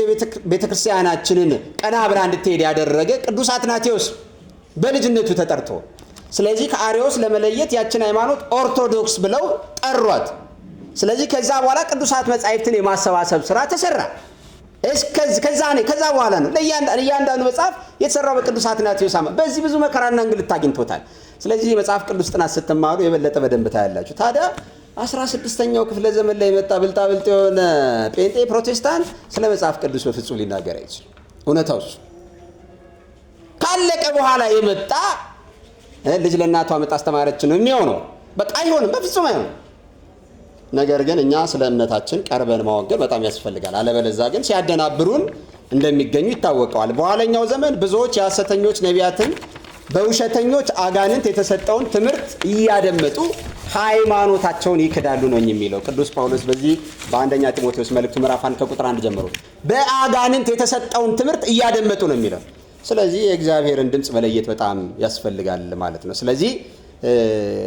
ቤተክርስቲያናችንን ቀና ብላ እንድትሄድ ያደረገ ቅዱስ አትናቴዎስ በልጅነቱ ተጠርቶ፣ ስለዚህ ከአርዮስ ለመለየት ያችን ሃይማኖት ኦርቶዶክስ ብለው ጠሯት። ስለዚህ ከዛ በኋላ ቅዱሳት መጻሕፍትን የማሰባሰብ ስራ ተሰራ። ከዛ በኋላ ነው ለእያንዳንዱ መጽሐፍ የተሰራው በቅዱስ አትናቴዎስ። በዚህ ብዙ መከራና እንግልት አግኝቶታል። ስለዚህ የመጽሐፍ ቅዱስ ጥናት ስትማሩ የበለጠ በደንብ ታያላችሁ። ታዲያ 16ኛው ክፍለ ዘመን ላይ የመጣ ብልጣብልጥ የሆነ ጴንጤ ፕሮቴስታንት ስለ መጽሐፍ ቅዱስ በፍጹም ሊናገር አይችልም። እውነታው ካለቀ በኋላ የመጣ ልጅ ለእናቷ መጣ አስተማረች ነው የሚሆነው። በቃ አይሆንም፣ በፍጹም አይሆንም። ነገር ግን እኛ ስለ እምነታችን ቀርበን ማወቅ በጣም ያስፈልጋል። አለበለዚያ ግን ሲያደናብሩን እንደሚገኙ ይታወቀዋል። በኋለኛው ዘመን ብዙዎች የሐሰተኞች ነቢያትን በውሸተኞች አጋንንት የተሰጠውን ትምህርት እያደመጡ ሃይማኖታቸውን ይክዳሉ ነው የሚለው ቅዱስ ጳውሎስ በዚህ በአንደኛ ጢሞቴዎስ መልእክቱ ምዕራፍ 1 ከቁጥር 1 ጀምሮ በአጋንንት የተሰጠውን ትምህርት እያደመጡ ነው የሚለው። ስለዚህ የእግዚአብሔርን ድምፅ መለየት በጣም ያስፈልጋል ማለት ነው። ስለዚህ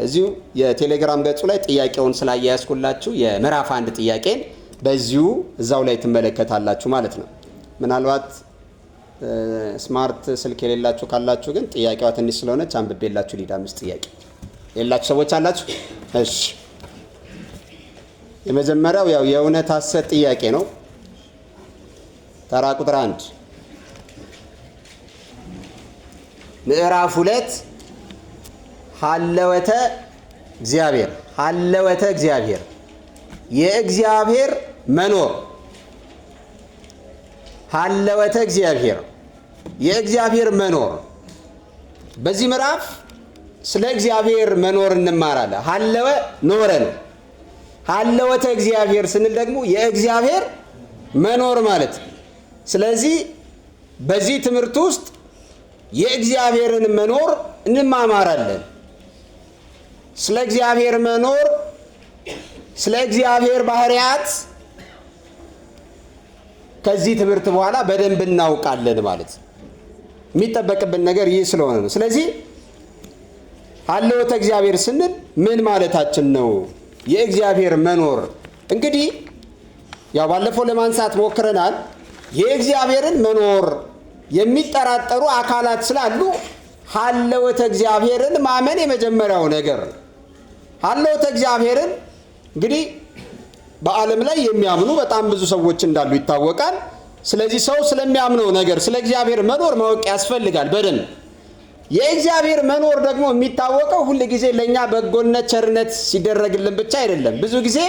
እዚሁ የቴሌግራም ገጹ ላይ ጥያቄውን ስላያያዝኩላችሁ የምዕራፍ 1 ጥያቄን በዚሁ እዛው ላይ ትመለከታላችሁ ማለት ነው። ምናልባት ስማርት ስልክ የሌላችሁ ካላችሁ ግን ጥያቄዋ ትንሽ ስለሆነች አንብቤላችሁ ሊዳ 5 ጥያቄ የሌላችሁ ሰዎች አላችሁ? እሺ፣ የመጀመሪያው ያው የእውነት ሐሰት ጥያቄ ነው። ተራ ቁጥር 1 ምዕራፍ 2 ሀለወተ እግዚአብሔር ሀለወተ እግዚአብሔር የእግዚአብሔር መኖር ሀለወተ እግዚአብሔር የእግዚአብሔር መኖር። በዚህ ምዕራፍ ስለ እግዚአብሔር መኖር እንማራለን። ሀለወ ኖረ ነው። ሀለወተ እግዚአብሔር ስንል ደግሞ የእግዚአብሔር መኖር ማለት ነው። ስለዚህ በዚህ ትምህርት ውስጥ የእግዚአብሔርን መኖር እንማማራለን። ስለ እግዚአብሔር መኖር፣ ስለ እግዚአብሔር ባህሪያት ከዚህ ትምህርት በኋላ በደንብ እናውቃለን ማለት ነው። የሚጠበቅብን ነገር ይህ ስለሆነ ነው። ስለዚህ ሀለወተ እግዚአብሔር ስንል ምን ማለታችን ነው? የእግዚአብሔር መኖር እንግዲህ ያው ባለፈው ለማንሳት ሞክረናል። የእግዚአብሔርን መኖር የሚጠራጠሩ አካላት ስላሉ ሀለወተ እግዚአብሔርን ማመን የመጀመሪያው ነገር ነው። ሀለወተ እግዚአብሔርን እንግዲህ በዓለም ላይ የሚያምኑ በጣም ብዙ ሰዎች እንዳሉ ይታወቃል። ስለዚህ ሰው ስለሚያምነው ነገር ስለ እግዚአብሔር መኖር ማወቅ ያስፈልጋል በደንብ። የእግዚአብሔር መኖር ደግሞ የሚታወቀው ሁል ጊዜ ለእኛ በጎነት ቸርነት ሲደረግልን ብቻ አይደለም። ብዙ ጊዜ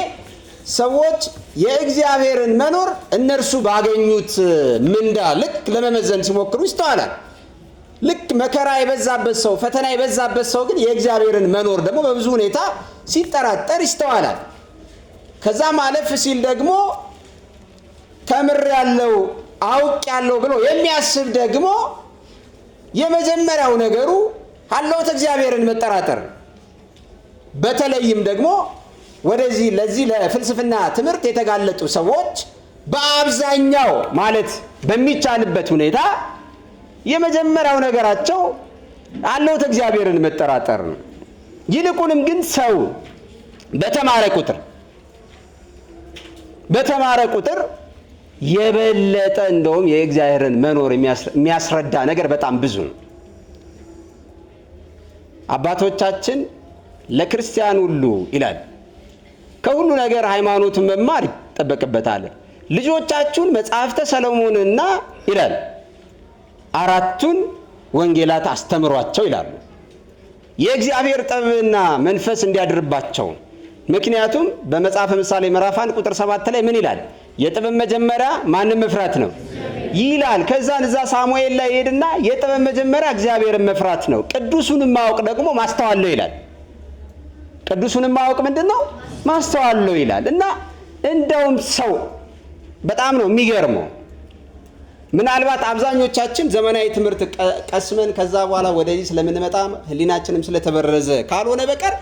ሰዎች የእግዚአብሔርን መኖር እነርሱ ባገኙት ምንዳ ልክ ለመመዘን ሲሞክሩ ይስተዋላል። ልክ መከራ የበዛበት ሰው፣ ፈተና የበዛበት ሰው ግን የእግዚአብሔርን መኖር ደግሞ በብዙ ሁኔታ ሲጠራጠር ይስተዋላል። ከዛ ማለፍ ሲል ደግሞ ተምሬያለሁ አውቄያለሁ ብሎ የሚያስብ ደግሞ የመጀመሪያው ነገሩ ሀለወተ እግዚአብሔርን መጠራጠር። በተለይም ደግሞ ለዚህ ለፍልስፍና ትምህርት የተጋለጡ ሰዎች በአብዛኛው ማለት በሚቻልበት ሁኔታ የመጀመሪያው ነገራቸው ሀለወተ እግዚአብሔርን መጠራጠር ነው። ይልቁንም ግን ሰው በተማረ ቁጥር የበለጠ እንደውም የእግዚአብሔርን መኖር የሚያስረዳ ነገር በጣም ብዙ ነው። አባቶቻችን ለክርስቲያን ሁሉ ይላል ከሁሉ ነገር ሃይማኖትን መማር ይጠበቅበታል። ልጆቻችሁን መጽሐፍተ ሰሎሞንና ይላል 4ቱን ወንጌላት አስተምሯቸው ይላሉ። የእግዚአብሔር ጥበብና መንፈስ እንዲያድርባቸው። ምክንያቱም በመጽሐፈ ምሳሌ ምዕራፍ 1 ቁጥር 7 ላይ ምን ይላል? የጥበብ መጀመሪያ ማንም መፍራት ነው ይላል። ከዛን እዛ ሳሙኤል ላይ ሄድና የጥበብ መጀመሪያ እግዚአብሔርን መፍራት ነው፣ ቅዱሱንም ማወቅ ደግሞ ማስተዋል ነው ይላል። ቅዱሱንም ማወቅ ምንድነው? ማስተዋል ነው ይላል። እና እንደውም ሰው በጣም ነው የሚገርመው። ምናልባት አብዛኞቻችን ዘመናዊ ትምህርት ቀስመን ከዛ በኋላ ወደዚህ ስለምንመጣ ህሊናችንም ስለተበረዘ ካልሆነ በቀር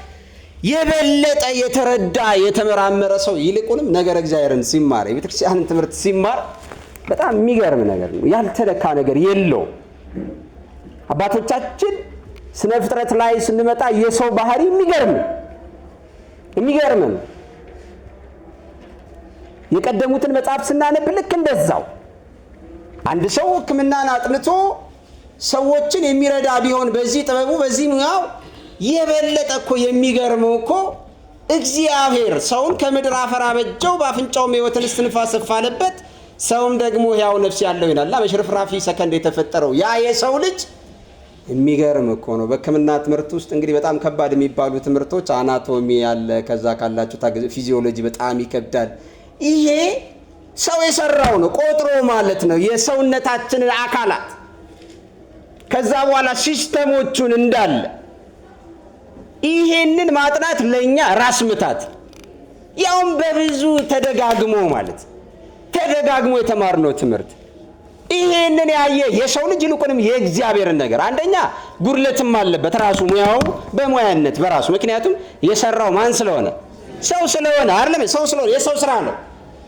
የበለጠ የተረዳ የተመራመረ ሰው ይልቁንም ነገር እግዚአብሔርን ሲማር የቤተክርስቲያንን ትምህርት ሲማር በጣም የሚገርም ነገር ነው። ያልተለካ ነገር የለው። አባቶቻችን ስነ ፍጥረት ላይ ስንመጣ የሰው ባህሪ የሚገርም ነው። የቀደሙትን መጽሐፍ ስናነብ ልክ እንደዛው አንድ ሰው ሕክምናን አጥንቶ ሰዎችን የሚረዳ ቢሆን በዚህ ጥበቡ በዚህ ሙያው የበለጠ እኮ የሚገርመው እኮ እግዚአብሔር ሰውን ከምድር አፈር አበጀው በአፍንጫውም ሕይወትን እስትንፋስ አለበት ሰውም ደግሞ ሕያው ነፍስ ያለው ይላልና በሽርፍራፊ ሰከንድ የተፈጠረው ያ የሰው ልጅ የሚገርም እኮ ነው። በሕክምና ትምህርት ውስጥ እንግዲህ በጣም ከባድ የሚባሉ ትምህርቶች አናቶሚ ያለ፣ ከዛ ካላችሁ ፊዚዮሎጂ በጣም ይከብዳል። ይሄ ሰው የሰራው ነው ቆጥሮ ማለት ነው የሰውነታችንን አካላት ከዛ በኋላ ሲስተሞቹን እንዳለ ይሄንን ማጥናት ለኛ ራስ ምታት ያውም በብዙ ተደጋግሞ ማለት ተደጋግሞ የተማርነው ትምህርት ይሄንን ያየ የሰው ልጅ ይልቁንም የእግዚአብሔርን ነገር አንደኛ ጉድለትም አለበት ራሱ ሙያው በሙያነት በራሱ ምክንያቱም የሰራው ማን ስለሆነ ሰው ስለሆነ አይደለም ሰው ስለሆነ የሰው ስራ ነው።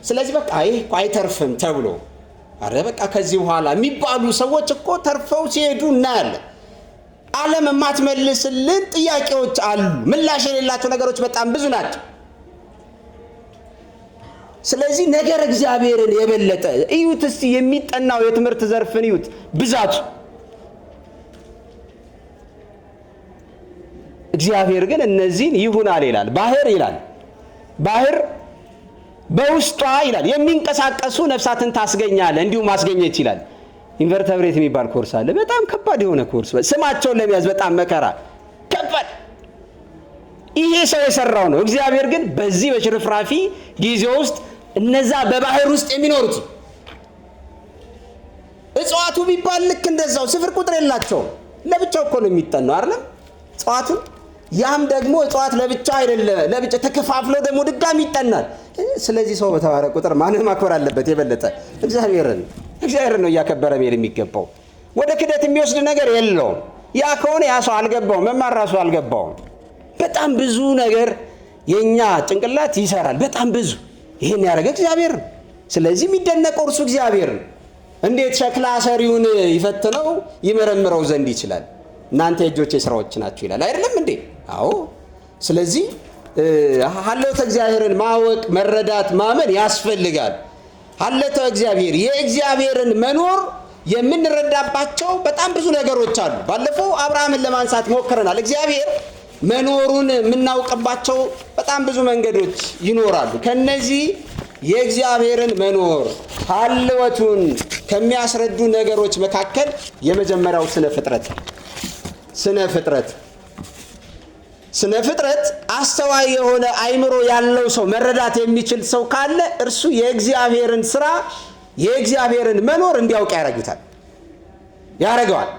ስለዚህ በቃ ይሄ አይተርፍም ተብሎ አረ በቃ ከዚህ በኋላ የሚባሉ ሰዎች እኮ ተርፈው ሲሄዱ እናያለን። ዓለም የማትመልስልን ጥያቄዎች አሉ። ምላሽ የሌላቸው ነገሮች በጣም ብዙ ናቸው። ስለዚህ ነገር እግዚአብሔርን የበለጠ እዩት እስቲ የሚጠናው የትምህርት ዘርፍን እዩት ብዛቱ። እግዚአብሔር ግን እነዚህን ይሁናል ይላል። ባህር ይላል ባህር በውስጧ ይላል የሚንቀሳቀሱ ነፍሳትን ታስገኛለህ እንዲሁም ማስገኘት ይላል። ኢንቨርተብሬት የሚባል ኮርስ አለ። በጣም ከባድ የሆነ ኮርስ ስማቸውን ለመያዝ በጣም መከራ ከባድ። ይሄ ሰው የሰራው ነው። እግዚአብሔር ግን በዚህ በሽርፍራፊ ጊዜ ውስጥ እነዛ በባህር ውስጥ የሚኖሩት እጽዋቱ ቢባል ልክ እንደዛው ስፍር ቁጥር የላቸውም። ለብቻው እኮ ነው የሚጠናው አይደለም እጽዋቱ። ያም ደግሞ እጽዋት ለብቻ አይደለም ለብቻ ተከፋፍለው ደግሞ ድጋሚ ይጠናል። ስለዚህ ሰው በተባረ ቁጥር ማንን ማክበር አለበት? የበለጠ እግዚአብሔርን ነው እያከበረ መሄድ የሚገባው። ወደ ክደት የሚወስድ ነገር የለውም። ያ ከሆነ ያ ሰው አልገባውም፣ መማር ራሱ አልገባውም። በጣም ብዙ ነገር የኛ ጭንቅላት ይሰራል። በጣም ብዙ ይሄን ያደረገ እግዚአብሔር ነው። ስለዚህ የሚደነቀው እርሱ እግዚአብሔር ነው። እንዴት ሸክላ ሰሪውን ይፈትነው ይመረምረው ዘንድ ይችላል? እናንተ የእጆቼ ስራዎች ናችሁ ይላል አይደለም እንዴ? አዎ። ስለዚህ ሀለተ እግዚአብሔርን ማወቅ መረዳት ማመን ያስፈልጋል። ሀለተ እግዚአብሔር የእግዚአብሔርን መኖር የምንረዳባቸው በጣም ብዙ ነገሮች አሉ። ባለፈው አብርሃምን ለማንሳት ሞክረናል። እግዚአብሔር መኖሩን የምናውቅባቸው በጣም ብዙ መንገዶች ይኖራሉ። ከነዚህ የእግዚአብሔርን መኖር ሀልወቱን ከሚያስረዱ ነገሮች መካከል የመጀመሪያው ስነ ፍጥረት አስተዋይ የሆነ አይምሮ ያለው ሰው መረዳት የሚችል ሰው ካለ እርሱ የእግዚአብሔርን ስራ የእግዚአብሔርን መኖር እንዲያውቅ ያደርገዋል።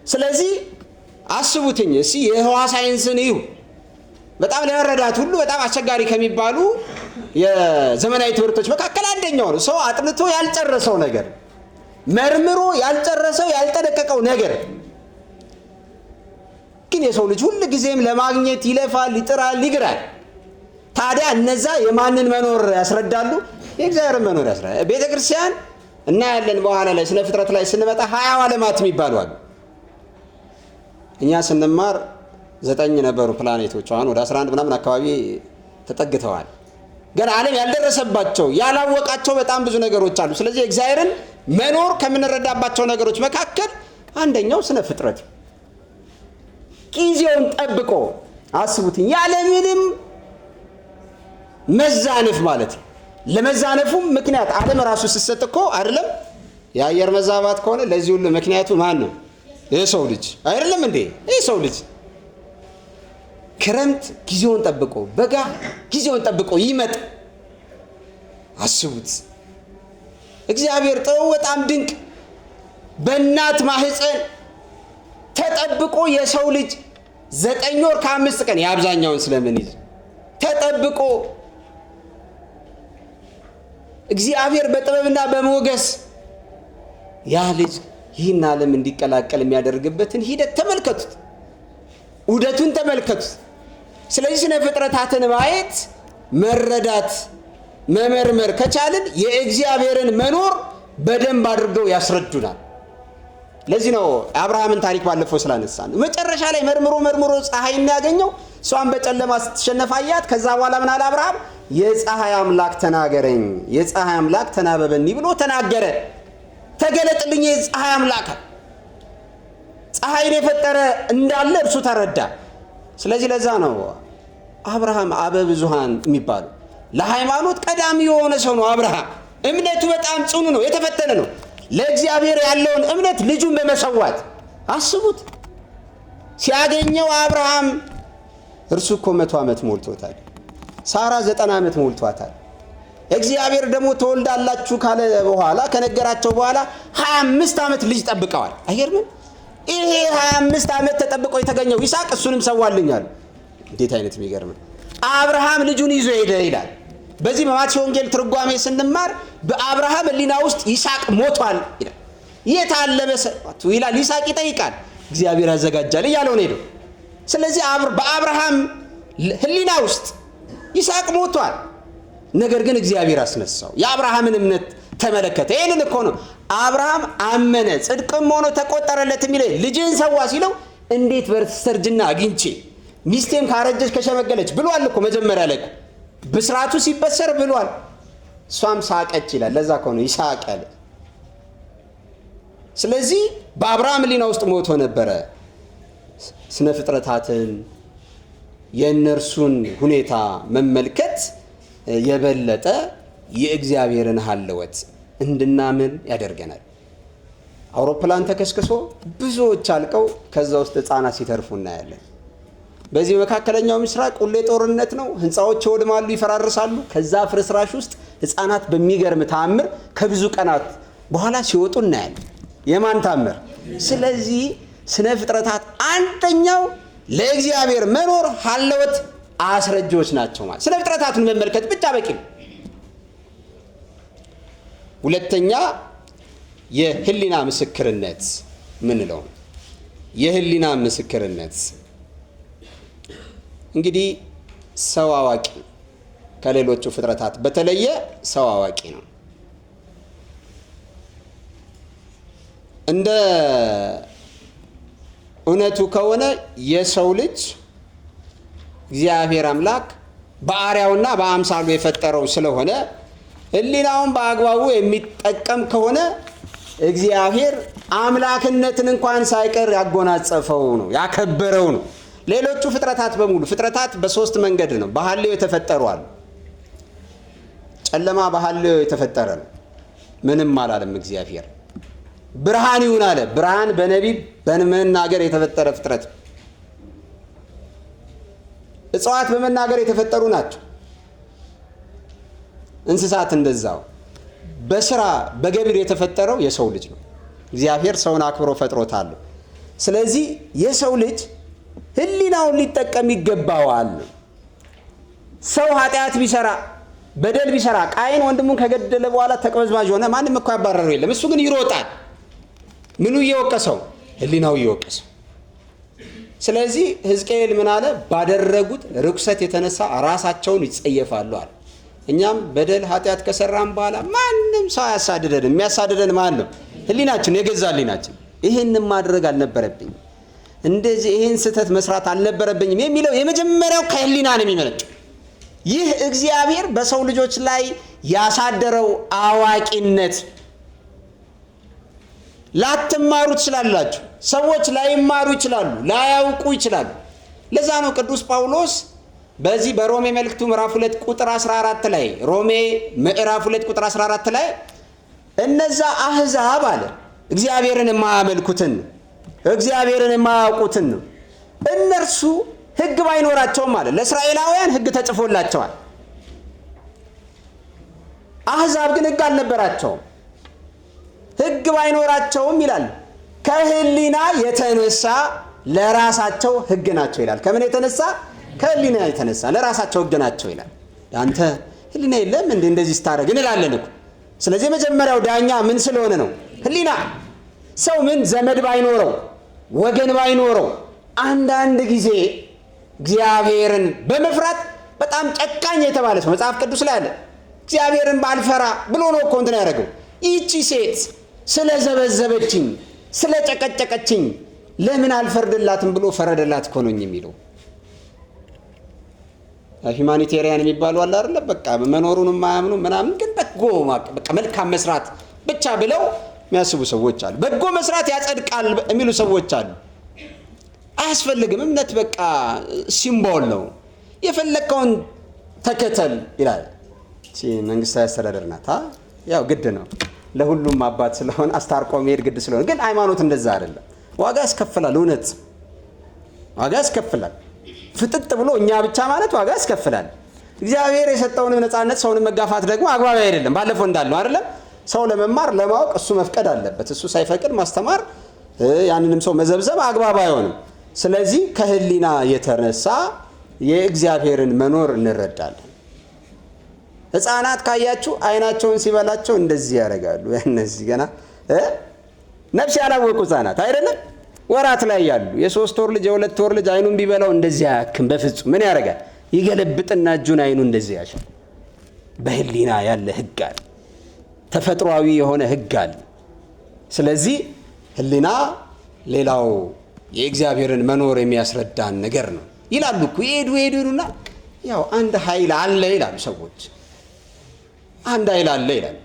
ስለዚህ አስቡትኝ እስቲ የህዋ ሳይንስን እዩ። በጣም ለመረዳት ሁሉ በጣም አስቸጋሪ ከሚባሉ የዘመናዊ ትምህርቶች መካከል አንደኛው ነው። ሰው አጥንቶ ያልጨረሰው ነገር መርምሮ ያልጨረሰው ያልጠነቀቀው ነገር ግን የሰው ልጅ ሁሉ ጊዜም ለማግኘት ይለፋል፣ ይጥራል፣ ይግራል። ታዲያ እነዛ የማንን መኖር ያስረዳሉ? የእግዚአብሔርን መኖር ያስረዳሉ። ቤተክርስቲያን እናያለን በኋላ ላይ ስነ ፍጥረት ላይ ስንመጣ 20 ዓለማት የሚባሉ አሉ። እኛ ስንማር 9 ነበሩ ፕላኔቶች፣ አሁን ወደ 11 ምናምን አካባቢ ተጠግተዋል። ገና ዓለም ያልደረሰባቸው ያላወቃቸው በጣም ብዙ ነገሮች አሉ። ስለዚህ እግዚአብሔርን መኖር ከምንረዳባቸው ነገሮች መካከል አንደኛው ስነ ፍጥረት ጊዜውን ጠብቆ አስቡትኝ ያለምንም መዛነፍ ማለት ነው። ለመዛነፉም ምክንያት ዓለም ራሱ ስትሰጥ እኮ አይደለም የአየር መዛባት ከሆነ ለዚህ ሁሉ ምክንያቱ ማን ነው? የሰው ልጅ አይደለም እንዴ? የሰው ልጅ ክረምት ጊዜውን ጠብቆ በጋ ጊዜውን ጠብቆ ይመጣ። አስቡት እግዚአብሔር ጥበቡ በጣም ድንቅ። በእናት ማህፀን ተጠብቆ የሰው ልጅ 9 ወር ከ5 ቀን የአብዛኛውን ስለምንይዝ ተጠብቆ እግዚአብሔር በጥበብና በሞገስ ያ ልጅ ይህን ዓለም እንዲቀላቀል የሚያደርግበትን ሂደት ተመልከቱት፣ ዑደቱን ተመልከቱት። ስለዚህ ስነ ፍጥረታትን ማየት መረዳት መመርመር ከቻልን የእግዚአብሔርን መኖር በደንብ አድርገው ያስረዱናል። ለዚህ ነው አብርሃምን ታሪክ ባለፈው ስላነሳን መጨረሻ ላይ መርምሮ ፀሐይ የሚያገኘው እሷን በጨለማ ስትሸነፍ አያት። ከዛ በኋላ ምን አለ አብርሃም? የፀሐይ አምላክ ተናገረኝ፣ የፀሐይ አምላክ ተናበበኒ ብሎ ተናገረ። ተገለጥልኝ የፀሐይ አምላክ። ፀሐይን የፈጠረ እንዳለ እርሱ ተረዳ። ስለዚህ ለዛ ነው አብርሃም አበ ብዙሃን የሚባሉ ለሃይማኖት ቀዳሚ የሆነ ሰው ነው አብርሃም። እምነቱ በጣም ጽኑ ነው፣ የተፈተነ ነው። ለእግዚአብሔር ያለውን እምነት ልጁን በመሰዋት አስቡት። ሲያገኘው አብርሃም እርሱ እኮ 100 ዓመት ሞልቶታል። ሳራ 90 ዓመት ሞልቷታል። እግዚአብሔር ደግሞ ተወልዳላችሁ ካለ በኋላ ከነገራቸው በኋላ 25 ዓመት ልጅ ጠብቀዋል። አይገርምም? ይሄ 25 ዓመት ተጠብቆ የተገኘው ይስሐቅ እሱንም ሰዋልኛል። እንዴት አይነት የሚገርም! አብርሃም ልጁን ይዞ ሄደ ይላል። በዚህ በማቴዎስ ወንጌል ትርጓሜ ስንማር በአብርሃም ሕሊና ውስጥ ይስሐቅ ሞቷል ይላል። የት አለ መሰዋቱ ይላል። ይስሐቅ ይጠይቃል፣ እግዚአብሔር ያዘጋጃል እያለው ነው ሄደው። ስለዚህ በአብርሃም ሕሊና ውስጥ ይስሐቅ ሞቷል። ነገር ግን እግዚአብሔር አስነሳው። የአብርሃምን እምነት ተመለከተ። ይህንን እኮ ነው አብርሃም አመነ ጽድቅም ሆኖ ተቆጠረለት የሚለው። ልጅህን ሰዋ ሲለው እንዴት በስተርጅና አግኝቼ ሚስቴም ካረጀች ከሸመገለች ብሏል እኮ መጀመሪያ ላይ ብስራቱ ሲበሰር ብሏል። እሷም ሳቀች ይላል። ለዛ እኮ ነው ይስሐቅ ያለ። ስለዚህ በአብርሃም ሕሊና ውስጥ ሞቶ ነበረ። ስነ ፍጥረታትን የእነርሱን ሁኔታ መመልከት የበለጠ የእግዚአብሔርን ሀለወት እንድናምን ያደርገናል። አውሮፕላን ተከስክሶ ብዙዎች አልቀው ከዛ ውስጥ ሕፃናት ሲተርፉ እናያለን። በዚህ መካከለኛው ምስራቅ ሁሌ ጦርነት ነው። ህንፃዎች ይወድማሉ፣ ይፈራርሳሉ። ከዛ ፍርስራሽ ውስጥ ሕፃናት በሚገርም ተአምር ከብዙ ቀናት በኋላ ሲወጡ እናያለን። የማን ተአምር? ስለዚህ ስነ ፍጥረታት አንደኛው ለእግዚአብሔር መኖር ሀለወት አስረጆች ናቸው ማለት። ስነ ፍጥረታቱን መመልከት ብቻ በቂ ነው። ሁለተኛ የህሊና ምስክርነት ምንለው ነው። የህሊና ምስክርነት እንግዲህ ሰው አዋቂ ከሌሎቹ ፍጥረታት በተለየ ሰው አዋቂ ነው። እንደ እውነቱ ከሆነ የሰው ልጅ እግዚአብሔር አምላክ በአርአያውና በአምሳሉ የፈጠረው ስለሆነ ህሊናውን በአግባቡ የሚጠቀም ከሆነ እግዚአብሔር አምላክነትን እንኳን ሳይቀር ያጎናጸፈው ነው፣ ያከበረው ነው። ሌሎቹ ፍጥረታት በሙሉ ፍጥረታት በሶስት መንገድ ነው በሐልዮ የተፈጠሩ አሉ። ጨለማ በሐልዮ የተፈጠረ ነው፣ ምንም አላለም እግዚአብሔር። ብርሃን ይሁን አለ፣ ብርሃን በነቢብ በመናገር የተፈጠረ ፍጥረት። እጽዋት በመናገር የተፈጠሩ ናቸው። እንስሳት እንደዛው። በስራ በገቢር የተፈጠረው የሰው ልጅ ነው። እግዚአብሔር ሰውን አክብሮ ፈጥሮታል። ስለዚህ የሰው ልጅ ህሊናውን ሊጠቀም ይገባዋል። ሰው ኃጢአት ቢሰራ በደል ቢሰራ ቃየን ወንድሙን ከገደለ በኋላ ተቅበዝባዥ ሆነ፣ ማንም እኮ ያባረረው የለም። እሱ ግን ይሮጣል። ምኑ እየወቀሰው? ህሊናው እየወቀሰው። ስለዚህ ሕዝቅኤል ምን አለ? ባደረጉት ርኩሰት የተነሳ ራሳቸውን ይጸየፋሉ አለ። እኛም በደል ኃጢአት ከሰራን በኋላ ማንም ሰው አያሳድደንም። የሚያሳድደን ማን ነው? ህሊናችን፣ የገዛ ህሊናችን። ይህንን ማድረግ አልነበረብኝም፣ እንደዚህ ይህን ስህተት መስራት አልነበረብኝም የሚለው የመጀመሪያው ከህሊና ነው የሚመነጨው። ይህ እግዚአብሔር በሰው ልጆች ላይ ያሳደረው አዋቂነት ላትማሩ ትችላላችሁ። ሰዎች ላይማሩ ይችላሉ፣ ላያውቁ ይችላሉ። ለዛ ነው ቅዱስ ጳውሎስ በዚህ በሮሜ መልእክቱ ምዕራፍ 2 ቁጥር 14 ላይ ሮሜ ምዕራፍ 2 ቁጥር 14 ላይ እነዛ አህዛብ አለ እግዚአብሔርን የማያመልኩትን እግዚአብሔርን የማያውቁትን ነው። እነርሱ ህግ ባይኖራቸውም አለ ለእስራኤላውያን ህግ ተጽፎላቸዋል። አህዛብ ግን ህግ አልነበራቸውም። ህግ ባይኖራቸውም ይላል ከህሊና የተነሳ ለራሳቸው ህግ ናቸው ይላል። ከምን የተነሳ? ከህሊና የተነሳ ለራሳቸው ህግ ናቸው ይላል። አንተ ህሊና የለም እንዴ እንደዚህ ስታረግ እንላለን እኮ። ስለዚህ የመጀመሪያው ዳኛ ምን ስለሆነ ነው? ህሊና። ሰው ምን ዘመድ ባይኖረው ወገን ባይኖረው አንዳንድ ጊዜ እግዚአብሔርን በመፍራት በጣም ጨካኝ የተባለ ሰው መጽሐፍ ቅዱስ ላይ አለ። እግዚአብሔርን ባልፈራ ብሎ ነው እኮ እንትን ያደረገው። ይህቺ ሴት ስለዘበዘበችኝ ስለጨቀጨቀችኝ ለምን አልፈርድላትም ብሎ ፈረደላት እኮ ነው የሚለው። ሂማኒቴሪያን የሚባሉ አለ አይደል? በቃ መኖሩን የማያምኑ ምናምን ግን በቃ መልካም መስራት ብቻ ብለው የሚያስቡ ሰዎች አሉ። በጎ መስራት ያጸድቃል የሚሉ ሰዎች አሉ። አያስፈልግም፣ እምነት በቃ ሲምቦል ነው፣ የፈለከውን ተከተል ይላል። መንግስታዊ አስተዳደር ናት። ያው ግድ ነው ለሁሉም አባት ስለሆነ አስታርቆ መሄድ ግድ ስለሆነ፣ ግን ሃይማኖት እንደዛ አይደለም። ዋጋ ያስከፍላል። እውነት ዋጋ ያስከፍላል። ፍጥጥ ብሎ እኛ ብቻ ማለት ዋጋ ያስከፍላል። እግዚአብሔር የሰጠውን ነፃነት ሰውን መጋፋት ደግሞ አግባብ አይደለም። ባለፈው እንዳልነው አይደለም ሰው ለመማር ለማወቅ እሱ መፍቀድ አለበት። እሱ ሳይፈቅድ ማስተማር ያንንም ሰው መዘብዘብ አግባብ አይሆንም። ስለዚህ ከህሊና የተነሳ የእግዚአብሔርን መኖር እንረዳለን። ሕፃናት ካያችሁ አይናቸውን ሲበላቸው እንደዚህ ያደርጋሉ። እነዚህ ገና ነፍስ ያላወቁ ሕፃናት አይደለም ወራት ላይ ያሉ የ3 ወር ልጅ የ2 ወር ልጅ አይኑን ቢበላው እንደዚህ አያክም በፍጹም። ምን ያደርጋል? ይገለብጥና እጁን አይኑ እንደዚህ ያሻል። በህሊና ያለ ህግ አለ፣ ተፈጥሯዊ የሆነ ህግ አለ። ስለዚህ ህሊና ሌላው የእግዚአብሔርን መኖር የሚያስረዳን ነገር ነው ይላሉ እኮ። ይሄዱና ያው አንድ ኃይል አለ ይላሉ ሰዎች። አንድ ኃይል አለ ይላሉ።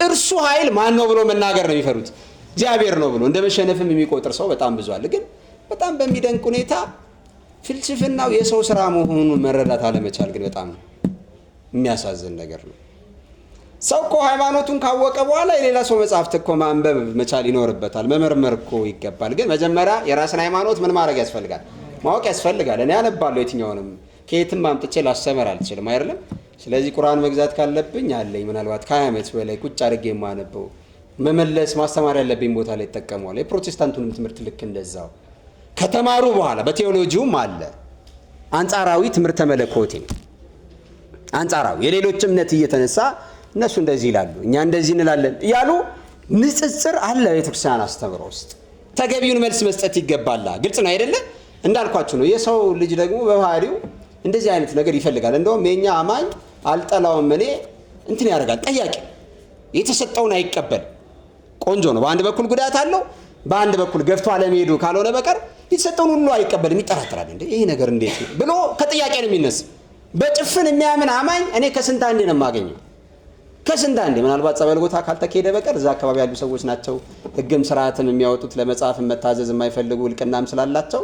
እርሱ ኃይል ማን ነው ብሎ መናገር ነው የሚፈሩት። እግዚአብሔር ነው ብሎ እንደ መሸነፍም የሚቆጥር ሰው በጣም ብዙ አለ። ግን በጣም በሚደንቅ ሁኔታ ፍልስፍናው የሰው ስራ መሆኑን መረዳት አለመቻል ግን በጣም የሚያሳዝን ነገር ነው። ሰው እኮ ሃይማኖቱን ካወቀ በኋላ የሌላ ሰው መጽሐፍት እኮ ማንበብ መቻል ይኖርበታል፣ መመርመር እኮ ይገባል። ግን መጀመሪያ የራስን ሃይማኖት ምን ማድረግ ያስፈልጋል? ማወቅ ያስፈልጋል። እኔ አነባለሁ፣ የትኛውንም ከየትም አምጥቼ ላስተምር አልችልም አይደለም። ስለዚህ ቁርአን መግዛት ካለብኝ አለኝ፣ ምናልባት ከ20 ዓመት በላይ ቁጭ አድርጌ የማነበው መመለስ ማስተማር ያለብኝ ቦታ ላይ ይጠቀመዋል። የፕሮቴስታንቱንም ትምህርት ልክ እንደዛው ከተማሩ በኋላ በቴዎሎጂውም አለ አንጻራዊ ትምህርተ መለኮት አንጻራዊ የሌሎች እምነት እየተነሳ እነሱ እንደዚህ ይላሉ እኛ እንደዚህ እንላለን እያሉ ንጽጽር አለ። ቤተክርስቲያን አስተምሮ ውስጥ ተገቢውን መልስ መስጠት ይገባል። ግልጽ ነው አይደለ? እንዳልኳችሁ ነው። የሰው ልጅ ደግሞ በባህሪው እንደዚህ አይነት ነገር ይፈልጋል። እንደውም የኛ አማኝ አልጠላውም እኔ እንትን ያደርጋል፣ ጠያቂ የተሰጠውን አይቀበል። ቆንጆ ነው። በአንድ በኩል ጉዳት አለው፣ በአንድ በኩል ገፍቶ አለመሄዱ ካልሆነ በቀር የተሰጠውን ሁሉ አይቀበልም፣ ይጠራጠራል። እንዴ ይሄ ነገር እንዴት ነው ብሎ ከጥያቄ ነው የሚነሳ። በጭፍን የሚያምን አማኝ እኔ ከስንት አንዴ ነው የማገኘው፣ ከስንት አንዴ። ምናልባት ጸበል ቦታ ካልተካሄደ በቀር እዛ አካባቢ ያሉ ሰዎች ናቸው ህግም ስርዓትም የሚያወጡት፣ ለመጽሐፍ መታዘዝ የማይፈልጉ እልቅናም ስላላቸው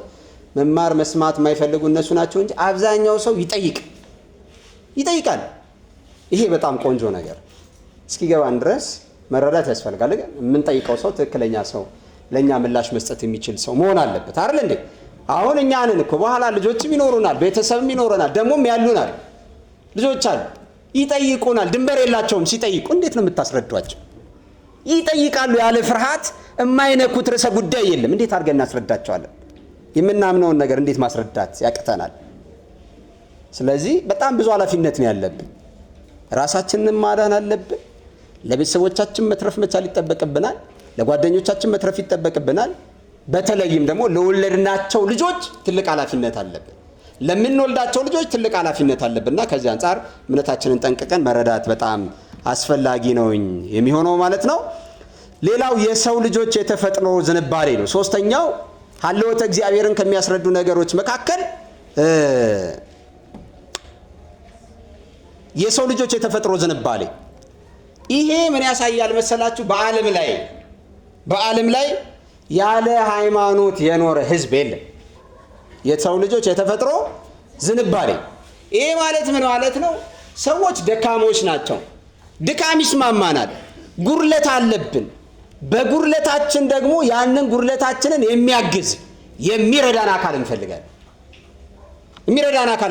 መማር መስማት የማይፈልጉ እነሱ ናቸው እንጂ አብዛኛው ሰው ይጠይቃል። ይሄ በጣም ቆንጆ ነገር እስኪገባን ድረስ መረዳት ያስፈልጋል። ግን የምንጠይቀው ሰው ትክክለኛ ሰው፣ ለኛ ምላሽ መስጠት የሚችል ሰው መሆን አለበት አይደል እንዴ? አሁን እኛንን እኮ በኋላ ልጆችም ይኖሩናል፣ ቤተሰብም ይኖረናል፣ ደሞም ያሉናል፣ ልጆች አሉ፣ ይጠይቁናል። ድንበር የላቸውም። ሲጠይቁ እንዴት ነው የምታስረዷቸው? ይጠይቃሉ ያለ ፍርሃት። የማይነኩት ርዕሰ ጉዳይ የለም። እንዴት አድርገን እናስረዳቸዋለን? የምናምነውን ነገር እንዴት ማስረዳት ያቅተናል? ስለዚህ በጣም ብዙ ኃላፊነት ነው ያለብን። ራሳችንን ማዳን አለብን። ለቤተሰቦቻችን መትረፍ መቻል ይጠበቅብናል። ለጓደኞቻችን መትረፍ ይጠበቅብናል። በተለይም ደግሞ ለወለድናቸው ልጆች ትልቅ ኃላፊነት አለብን። ለምንወልዳቸው ልጆች ትልቅ ኃላፊነት አለብንና ከዚህ አንጻር እምነታችንን ጠንቅቀን መረዳት በጣም አስፈላጊ ነው የሚሆነው ማለት ነው። ሌላው የሰው ልጆች የተፈጥሮ ዝንባሌ ነው። ሶስተኛው ሀልዎተ እግዚአብሔርን ከሚያስረዱ ነገሮች መካከል የሰው ልጆች የተፈጥሮ ዝንባሌ። ይሄ ምን ያሳያል መሰላችሁ? በዓለም ላይ ያለ ሃይማኖት የኖረ ህዝብ የለም። የሰው ልጆች የተፈጥሮ ዝንባሌ። ይሄ ማለት ምን ማለት ነው? ሰዎች ደካሞች ናቸው። ድካም ይስማማናል። ጉድለት አለብን። በጉድለታችን ደግሞ ያንን ጉድለታችንን የሚያግዝ የሚረዳን አካል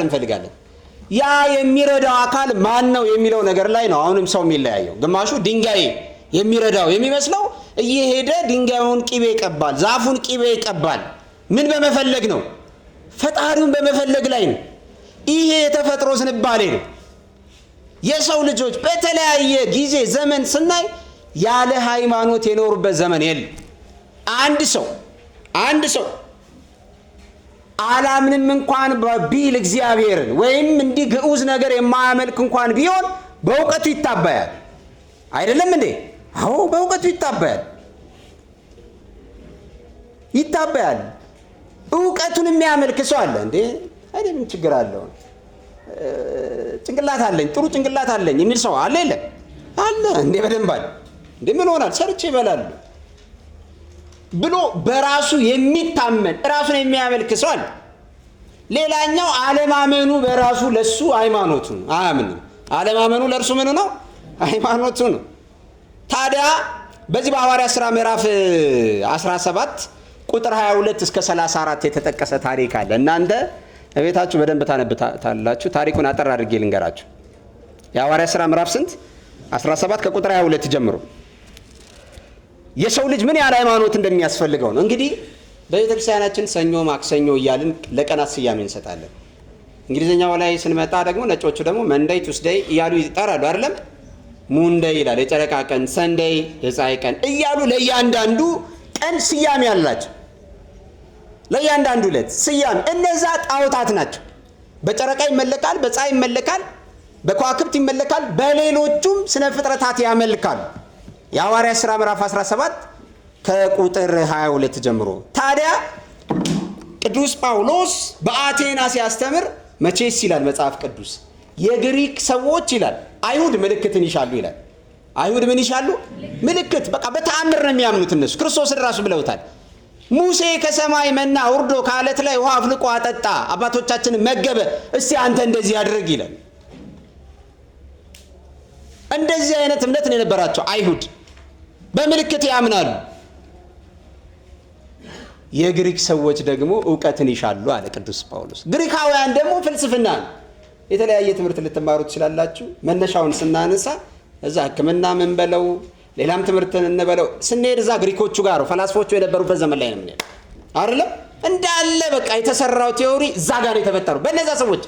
እንፈልጋለን። ያ የሚረዳው አካል ማን ነው የሚለው ነገር ላይ ነው አሁንም ሰው የሚለያየው። ግማሹ ድንጋይ የሚረዳው የሚመስለው እየሄደ ድንጋዩን ቂቤ ይቀባል፣ ዛፉን ቂቤ ይቀባል። ምን በመፈለግ ነው? ፈጣሪውን በመፈለግ ላይ ነው። ይሄ የተፈጥሮ ዝንባሌ ነው። የሰው ልጆች በተለያየ ጊዜ ዘመን ስናይ ያለ ሃይማኖት የኖሩበት ዘመን የለም። አንድ ሰው አላምንም እንኳን ቢል እግዚአብሔርን ወይም እንዲህ ግዑዝ ነገር የማያመልክ እንኳን ቢሆን በእውቀቱ ይታበያል። አይደለም እንዴ? አዎ በእውቀቱ ይታበያል። እውቀቱን የሚያመልክ ሰው አለ እንዴ? አይደል? ምን ችግር አለው? ጭንቅላት አለኝ፣ ጥሩ ጭንቅላት አለኝ የሚል ሰው አለ የለም? አለ እንዴ? በደንብ አለ እንዴ? ምን ሆናል? ሰርቼ ይበላል ብሎ በራሱ የሚታመን ራሱን የሚያመልክ ሰው አለ። ሌላኛው አለማመኑ በራሱ ለሱ ሃይማኖቱ ነው። አያምንም። አለማመኑ ለእርሱ ምኑ ነው? ሃይማኖቱ ነው። ታዲያ በዚህ በሐዋርያት ሥራ ምዕራፍ 17 ቁጥር 22 እስከ 34 የተጠቀሰ ታሪክ አለ። እናንተ እቤታችሁ በደንብ ታነብታላችሁ። ታሪኩን አጠር አድርጌ ልንገራችሁ። የሐዋርያት ሥራ ምዕራፍ ስንት 17 ከቁጥር 22 ጀምሮ የሰው ልጅ ምን ያህል ሃይማኖት እንደሚያስፈልገው ነው። እንግዲህ በቤተክርስቲያናችን ሰኞ ማክሰኞ እያልን ለቀናት ስያሜ እንሰጣለን። እንግሊዝኛው ላይ ስንመጣ ደግሞ ነጮቹ ደግሞ መንደይ ቱስደይ እያሉ ይጠራሉ አይደለም? ሙንደይ ይላል የጨረቃ ቀን፣ ሰንደይ የፀሐይ ቀን እያሉ ለእያንዳንዱ ቀን ስያሜ አላቸው። ለእያንዳንዱ ዕለት ስያሜ። እነዛ ጣዖታት ናቸው። በጨረቃ ይመለካል፣ በፀሐይ ይመለካል፣ በከዋክብት ይመለካል፣ በሌሎቹም ስነ ፍጥረታት ያመልካሉ። የሐዋርያት ሥራ ምዕራፍ 17 ከቁጥር 22 ጀምሮ ታዲያ ቅዱስ ጳውሎስ በአቴና ሲያስተምር መቼስ ይላል መጽሐፍ ቅዱስ የግሪክ ሰዎች ይላል አይሁድ ምልክትን ይሻሉ ይላል። አይሁድ ምን ይሻሉ? ምልክት። በቃ በተአምር ነው የሚያምኑት እነሱ። ክርስቶስን ራሱ ብለውታል። ሙሴ ከሰማይ መና ወርዶ ከአለት ላይ ውሃ አፍልቆ አጠጣ፣ አባቶቻችንን መገበ፣ እስቲ አንተ እንደዚህ አድርግ ይላል። እንደዚህ አይነት እምነት ነው የነበራቸው አይሁድ። በምልክት ያምናሉ። የግሪክ ሰዎች ደግሞ እውቀትን ይሻሉ አለ ቅዱስ ጳውሎስ። ግሪካውያን ደግሞ ፍልስፍና ነው። የተለያየ ትምህርት ልትማሩ ትችላላችሁ። መነሻውን ስናነሳ እዛ ሕክምና ምን በለው ሌላም ትምህርት እንበለው ስንሄድ እዛ ግሪኮቹ ጋር ፈላስፎቹ የነበሩበት ዘመን ላይ ነው የምንሄድ አይደለም? እንዳለ በቃ የተሰራው ቲዮሪ እዛ ጋር የተፈጠሩ በእነዛ ሰዎች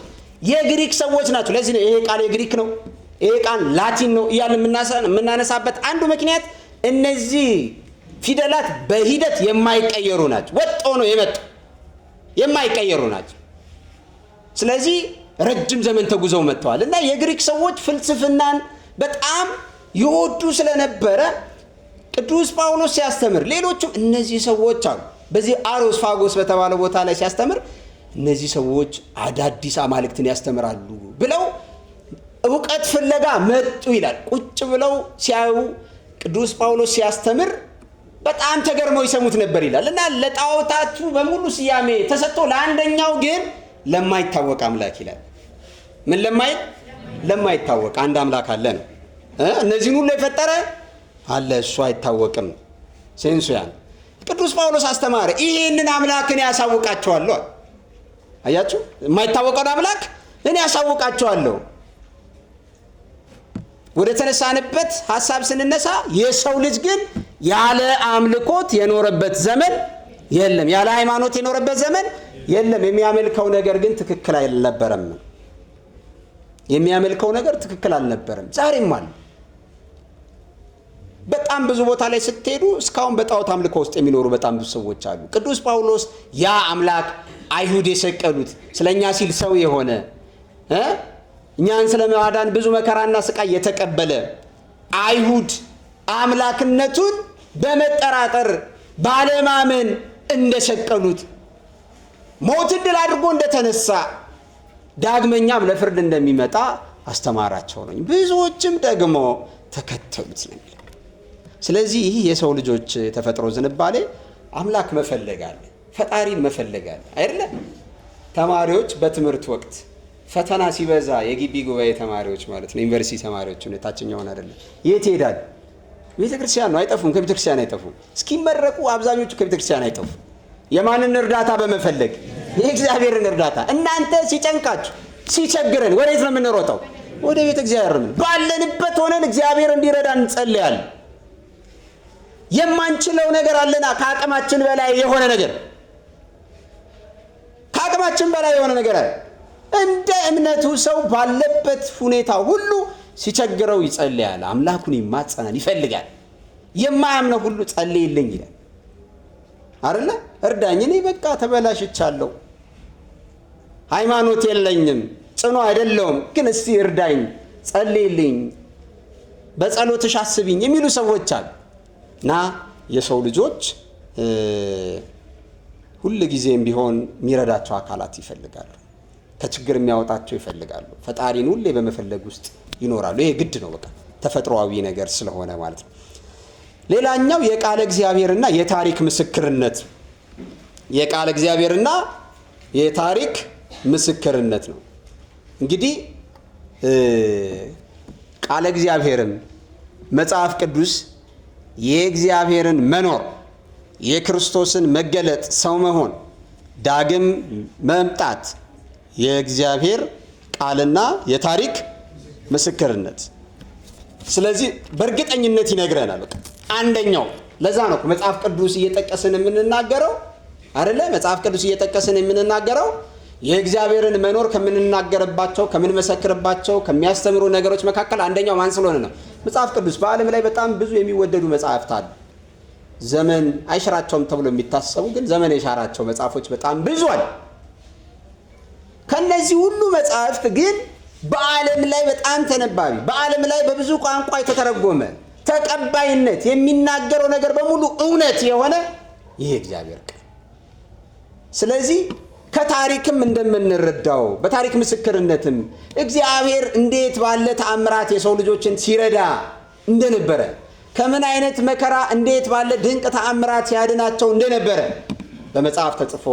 የግሪክ ሰዎች ናቸው። ለዚህ ነው ይሄ ቃል የግሪክ ነው፣ ይሄ ቃል ላቲን ነው እያልን የምናነሳበት አንዱ ምክንያት እነዚህ ፊደላት በሂደት የማይቀየሩ ናቸው። ወጥ ሆነው የመጡ የማይቀየሩ ናቸው። ስለዚህ ረጅም ዘመን ተጉዘው መጥተዋል እና የግሪክ ሰዎች ፍልስፍናን በጣም ይወዱ ስለነበረ ቅዱስ ጳውሎስ ሲያስተምር ሌሎችም እነዚህ ሰዎች አሉ በዚህ አሪዮስፋጎስ በተባለ ቦታ ላይ ሲያስተምር እነዚህ ሰዎች አዳዲስ አማልክትን ያስተምራሉ ብለው እውቀት ፍለጋ መጡ ይላል። ቁጭ ብለው ሲያዩ ቅዱስ ጳውሎስ ሲያስተምር በጣም ተገርመው ይሰሙት ነበር ይላል እና ለጣዖታቱ በሙሉ ስያሜ ተሰጥቶ ለአንደኛው ግን ለማይታወቅ አምላክ ይላል። ምን ለማይታወቅ አንድ አምላክ አለ ነው። እነዚህን ሁሉ የፈጠረ አለ፣ እሱ አይታወቅም። ሴንሱ ያን ቅዱስ ጳውሎስ አስተማረ። ይህንን አምላክን ያሳውቃቸዋለሁ። አያችሁ፣ የማይታወቀውን አምላክ እኔ ያሳውቃቸዋለሁ። ወደ ተነሳንበት ሐሳብ ስንነሳ የሰው ልጅ ግን ያለ አምልኮት የኖረበት ዘመን የለም። ያለ ሃይማኖት የኖረበት ዘመን የለም። የሚያመልከው ነገር ግን ትክክል አልነበረም። የሚያመልከው ነገር ትክክል አልነበረም። ዛሬም አለ። በጣም ብዙ ቦታ ላይ ስትሄዱ እስካሁን በጣዖት አምልኮ ውስጥ የሚኖሩ በጣም ብዙ ሰዎች አሉ። ቅዱስ ጳውሎስ ያ አምላክ አይሁድ የሰቀሉት ስለኛ ሲል ሰው የሆነ እኛን ስለማዳን ብዙ መከራና ስቃይ የተቀበለ አይሁድ አምላክነቱን በመጠራጠር ባለማመን እንደሰቀሉት ሞትን ድል አድርጎ እንደተነሳ ዳግመኛም ለፍርድ እንደሚመጣ አስተማራቸው ነው። ብዙዎችም ደግሞ ተከተሉት ነው የሚለው። ስለዚህ ይህ የሰው ልጆች ተፈጥሮ ዝንባሌ አምላክ መፈለግ አለ፣ ፈጣሪን መፈለግ አለ አይደለ? ተማሪዎች በትምህርት ወቅት ፈተና ሲበዛ የግቢ ጉባኤ ተማሪዎች ማለት ነው፣ ዩኒቨርሲቲ ተማሪዎች ነው፣ ታችኛውን አይደለም። የት ይሄዳል? ቤተክርስቲያን ነው። አይጠፉም፣ ከቤተክርስቲያን አይጠፉም። እስኪመረቁ አብዛኞቹ ከቤተክርስቲያን አይጠፉም። የማንን እርዳታ በመፈለግ? የእግዚአብሔርን እርዳታ። እናንተ ሲጨንቃችሁ ሲቸግረን ወዴት ነው የምንሮጠው? ወደ ቤተ እግዚአብሔር ነው። ባለንበት ሆነን እግዚአብሔር እንዲረዳን እንጸልያለን። የማንችለው ነገር አለና ከአቅማችን በላይ የሆነ ነገር ከአቅማችን በላይ የሆነ ነገር አለ። እንደ እምነቱ ሰው ባለበት ሁኔታ ሁሉ ሲቸግረው ይጸልያል፣ አምላኩን ይማጸናል፣ ይፈልጋል። የማያምነው ሁሉ ጸልይልኝ ይላል አይደለ? እርዳኝ፣ እኔ በቃ ተበላሽቻለሁ፣ ሃይማኖት የለኝም፣ ጽኑ አይደለሁም፣ ግን እስቲ እርዳኝ፣ ጸልይልኝ፣ በጸሎትሽ አስቢኝ የሚሉ ሰዎች አሉ። እና የሰው ልጆች ሁል ጊዜም ቢሆን የሚረዳቸው አካላት ይፈልጋሉ፣ ከችግር የሚያወጣቸው ይፈልጋሉ። ፈጣሪን ሁሌ በመፈለግ ውስጥ ይኖራሉ። ይሄ ግድ ነው፣ በቃ ተፈጥሯዊ ነገር ስለሆነ ማለት ነው። ሌላኛው የቃለ እግዚአብሔርና የታሪክ ምስክርነት፣ የቃለ እግዚአብሔርና የታሪክ ምስክርነት ነው። እንግዲህ ቃለ እግዚአብሔርም መጽሐፍ ቅዱስ የእግዚአብሔርን መኖር፣ የክርስቶስን መገለጥ፣ ሰው መሆን፣ ዳግም መምጣት፣ የእግዚአብሔር ቃልና የታሪክ ምስክርነት። ስለዚህ በእርግጠኝነት ይነግረናል። በቃ አንደኛው ለዛ ነው መጽሐፍ ቅዱስ እየጠቀስን የምንናገረው አይደለ? መጽሐፍ ቅዱስ እየጠቀስን የምንናገረው የእግዚአብሔርን መኖር ከምንናገርባቸው ከምንመሰክርባቸው ከሚያስተምሩ ነገሮች መካከል አንደኛው ማን ስለሆነ ነው? መጽሐፍ ቅዱስ። በዓለም ላይ በጣም ብዙ የሚወደዱ መጽሐፍት አሉ። ዘመን አይሽራቸውም ተብሎ የሚታሰቡ ግን ዘመን የሻራቸው መጽሐፎች በጣም ብዙ አሉ። ከነዚህ ሁሉ መጽሐፍት ግን በዓለም ላይ በጣም ተነባቢ፣ በዓለም ላይ በብዙ ቋንቋ የተተረጎመ ተቀባይነት የሚናገረው ነገር በሙሉ እውነት የሆነ ይሄ እግዚአብሔር ቃል። ስለዚህ ከታሪክም እንደምንረዳው በታሪክ ምስክርነትም እግዚአብሔር እንዴት ባለ ተአምራት የሰው ልጆችን ሲረዳ እንደነበረ፣ ከምን አይነት መከራ እንዴት ባለ ድንቅ ተአምራት ሲያድናቸው እንደነበረ በመጽሐፍ ተጽፎ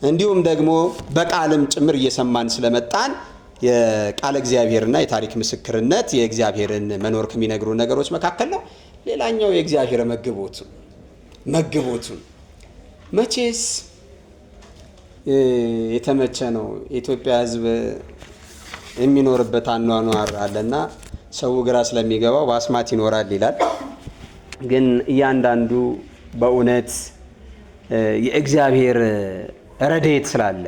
እንዲሁም ደግሞ በቃልም ጭምር እየሰማን ስለመጣን የቃለ እግዚአብሔርና የታሪክ ምስክርነት የእግዚአብሔርን መኖር ከሚነግሩ ነገሮች መካከል ነው። ሌላኛው የእግዚአብሔር መግቦቱ መቼስ የተመቸ ነው። የኢትዮጵያ ሕዝብ የሚኖርበት አኗኗር አለና ሰው ግራ ስለሚገባው በአስማት ይኖራል ይላል። ግን እያንዳንዱ በእውነት የእግዚአብሔር ረድኤት ስላለ፣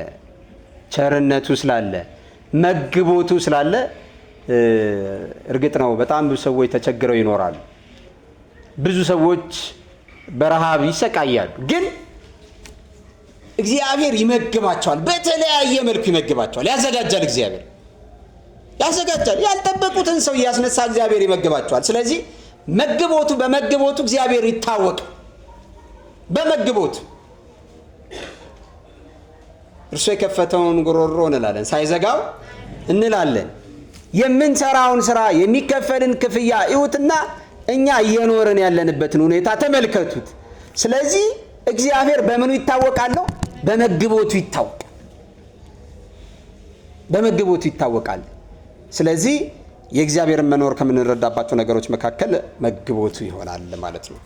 ቸርነቱ ስላለ፣ መግቦቱ ስላለ እርግጥ ነው በጣም ብዙ ሰዎች ተቸግረው ይኖራሉ። ብዙ ሰዎች በረሃብ ይሰቃያሉ። ግን እግዚአብሔር ይመግባቸዋል። በተለያየ መልኩ ይመግባቸዋል። ያዘጋጃል። እግዚአብሔር ያዘጋጃል። ያልጠበቁትን ሰው እያስነሳ እግዚአብሔር ይመግባቸዋል። ስለዚህ በመግቦቱ እግዚአብሔር ይታወቅ። በመግቦቱ እርሱ የከፈተውን ጉሮሮ እንላለን፣ ሳይዘጋው እንላለን። የምንሰራውን ስራ የሚከፈልን ክፍያ እዩትና እኛ እየኖርን ያለንበትን ሁኔታ ተመልከቱት። ስለዚህ እግዚአብሔር በምኑ ይታወቃል ነው? በመግቦቱ ይታወቃል። በመግቦቱ ይታወቃል። ስለዚህ የእግዚአብሔርን መኖር ከምንረዳባቸው ነገሮች መካከል መግቦቱ ይሆናል ማለት ነው።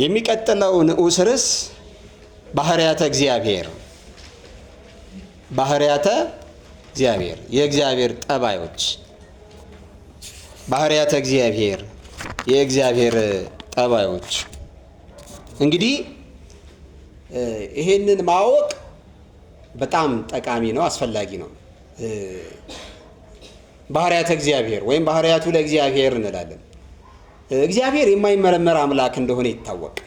የሚቀጥለው ንዑስ ርዕስ ባህርያተ እግዚአብሔር። ባህርያተ እግዚአብሔር፣ የእግዚአብሔር ጠባዮች። ባህርያተ እግዚአብሔር፣ የእግዚአብሔር ጠባዮች። እንግዲህ ይሄንን ማወቅ በጣም ጠቃሚ ነው፣ አስፈላጊ ነው። ባህርያተ እግዚአብሔር ወይም ባህርያቱ ለእግዚአብሔር እንላለን። እግዚአብሔር የማይመረመር አምላክ እንደሆነ ይታወቃል።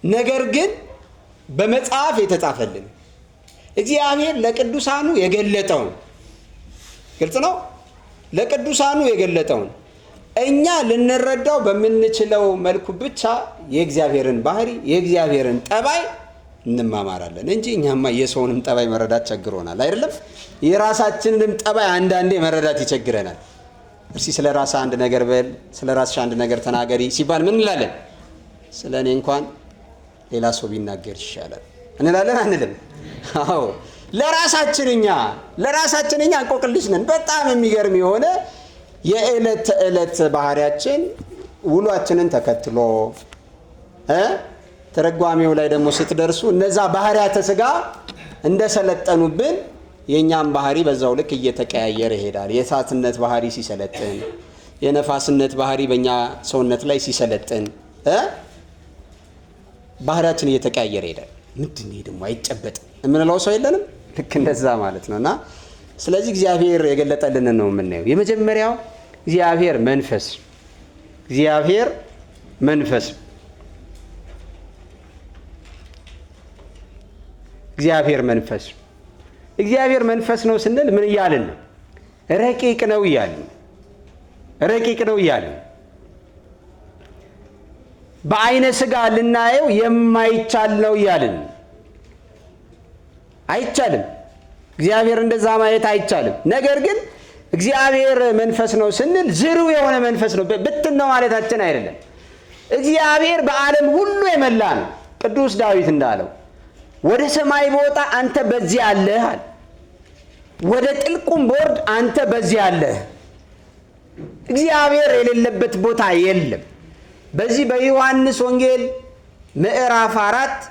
ነገር ግን በመጽሐፍ የተጻፈልን እግዚአብሔር ለቅዱሳኑ የገለጠውን ግልጽ ነው። ለቅዱሳኑ የገለጠውን እኛ ልንረዳው በምንችለው መልኩ ብቻ የእግዚአብሔርን ባህሪ የእግዚአብሔርን ጠባይ እንማማራለን እንጂ እኛማ የሰውንም ጠባይ መረዳት ቸግሮናል አይደለም። የራሳችንንም ጠባይ አንዳንዴ መረዳት ይቸግረናል። እርሲ ስለ ራስህ አንድ ነገር በል፣ ስለ ራስሽ አንድ ነገር ተናገሪ ሲባል ምን እንላለን? ስለ እኔ እንኳን ሌላ ሰው ቢናገር ይሻላል እንላለን አንልም? አዎ ለራሳችን እኛ እንቆቅልሽ ነን። በጣም የሚገርም የሆነ የዕለት ተዕለት ባህሪያችን ውሏችንን ተከትሎ ተረጓሚው ላይ ደግሞ ስትደርሱ እነዛ ባህሪያተ ሥጋ እንደሰለጠኑብን የኛም ባህሪ በዛው ልክ እየተቀያየረ ይሄዳል። የእሳትነት ባህሪ ሲሰለጥን፣ የነፋስነት ባህሪ በእኛ ሰውነት ላይ ሲሰለጥን ባህሪያችን እየተቀያየረ ይሄዳል። ምንድን ነው ደግሞ አይጨበጥም የምንለው ሰው የለንም? ልክ እንደዛ ማለት ነው። እና ስለዚህ እግዚአብሔር የገለጠልንን ነው የምናየው። የመጀመሪያው እግዚአብሔር መንፈስ እግዚአብሔር መንፈስ ነው ስንል ምን እያልን ነው? ረቂቅ ነው እያልን በአይነ ሥጋ ልናየው የማይቻል ነው እያልን አይቻልም። እግዚአብሔር እንደዛ ማየት አይቻልም። ነገር ግን እግዚአብሔር መንፈስ ነው ስንል ዝርው የሆነ መንፈስ ነው፣ ብትን ነው ማለታችን አይደለም። እግዚአብሔር በዓለም ሁሉ የመላ ነው። ቅዱስ ዳዊት እንዳለው ወደ ሰማይ በወጣ አንተ በዚህ አለህ አለ። ወደ ጥልቁም ቦርድ አንተ በዚህ አለህ። እግዚአብሔር የሌለበት ቦታ የለም። በዚህ በዮሐንስ ወንጌል ምዕራፍ 4